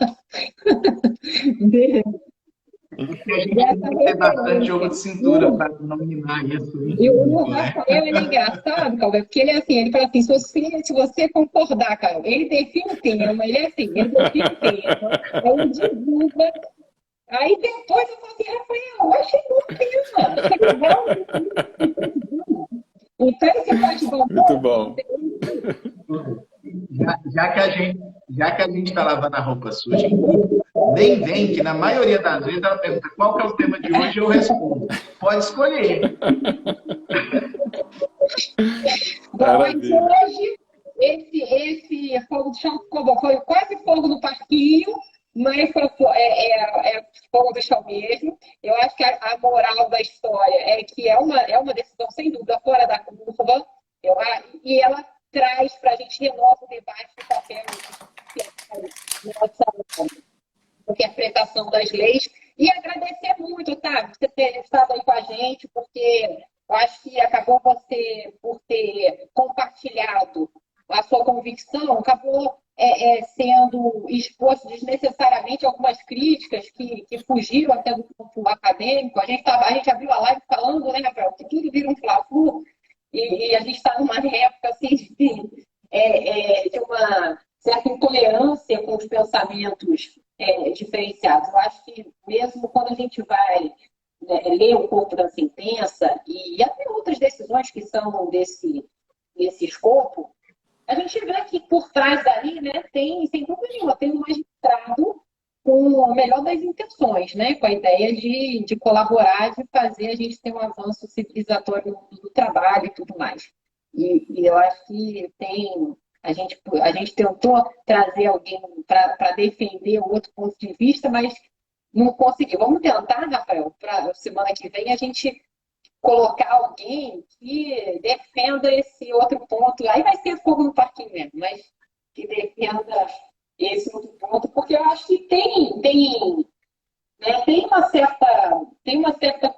Speaker 2: Porque a gente tem que ter bastante jogo de cintura para nominar isso.
Speaker 3: E o Rafael, ele é engraçado, Calvin, porque ele fala assim, se você concordar, cara, ele define o tema, ele é assim, ele define o tema, aí divulga, aí depois eu falo assim, Rafael, eu achei bom tema. Então, você pode
Speaker 4: muito bom.
Speaker 2: Já que a gente está lavando a roupa suja, vem que na maioria das vezes ela pergunta qual que é o tema de hoje, eu respondo. Pode escolher.
Speaker 3: Mas hoje, esse fogo do chão ficou bom. Foi quase fogo no parquinho, mas foi fogo do chão mesmo. Eu acho que a moral da história é que é uma decisão, sem dúvida, fora da curva. E ela traz para a gente, renova o debate do papel da interpretação das leis. E agradecer muito, Otávio, você ter estado aí com a gente, porque eu acho que acabou você, por ter compartilhado a sua convicção, acabou sendo exposto desnecessariamente a algumas críticas que fugiram até do campo acadêmico. A gente abriu a live falando, né, Rafael, que tudo vira um fla-flu, e a gente está numa época assim, de uma certa intolerância com os pensamentos diferenciados. Eu acho que mesmo quando a gente vai ler um pouco da sentença e até outras decisões que são desse escopo, a gente vê que por trás ali, né, tem, sem dúvida nenhuma, tem um magistrado com a melhor das intenções, né, com a ideia de colaborar, de fazer a gente ter um avanço civilizatório do trabalho e tudo mais. E eu acho que a gente tentou trazer alguém para defender o outro ponto de vista, mas não conseguiu. Vamos tentar, Rafael, para semana que vem a gente colocar alguém que defenda esse outro ponto. Aí vai ser fogo no parquinho mesmo, mas que defenda esse outro ponto, porque eu acho que tem uma certa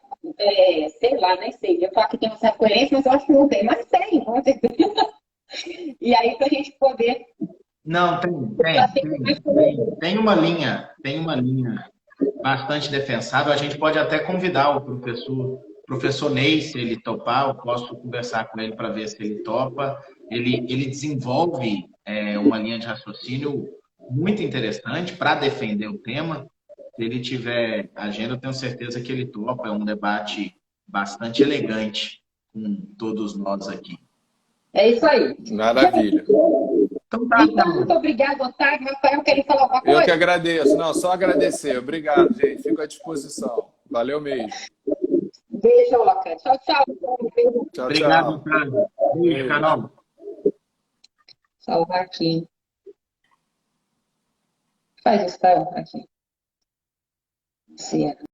Speaker 3: sei lá, nem sei, eu falo que tem uma certa coerência, mas eu acho que não tem, mas tem, com certeza. E aí, para a gente poder...
Speaker 2: Não, tem uma linha bastante defensável. A gente pode até convidar o professor Ney, se ele topar, eu posso conversar com ele para ver se ele topa. Ele desenvolve uma linha de raciocínio muito interessante para defender o tema. Se ele tiver agenda, eu tenho certeza que ele topa. É um debate bastante elegante com todos nós aqui.
Speaker 3: É isso aí.
Speaker 4: Maravilha.
Speaker 2: Então tá,
Speaker 3: Então, muito obrigada, Otávio. Rafael, querem falar alguma coisa?
Speaker 4: Eu que agradeço. Não, só agradecer. Obrigado, gente. Fico à disposição. Valeu mesmo.
Speaker 3: Beijo, Oca. Tchau, tchau.
Speaker 4: Tchau,
Speaker 2: Obrigado,
Speaker 4: tchau.
Speaker 2: Otávio. Beijo, Carol.
Speaker 3: Salvar aqui. Faz isso, tá? Aqui. Certo.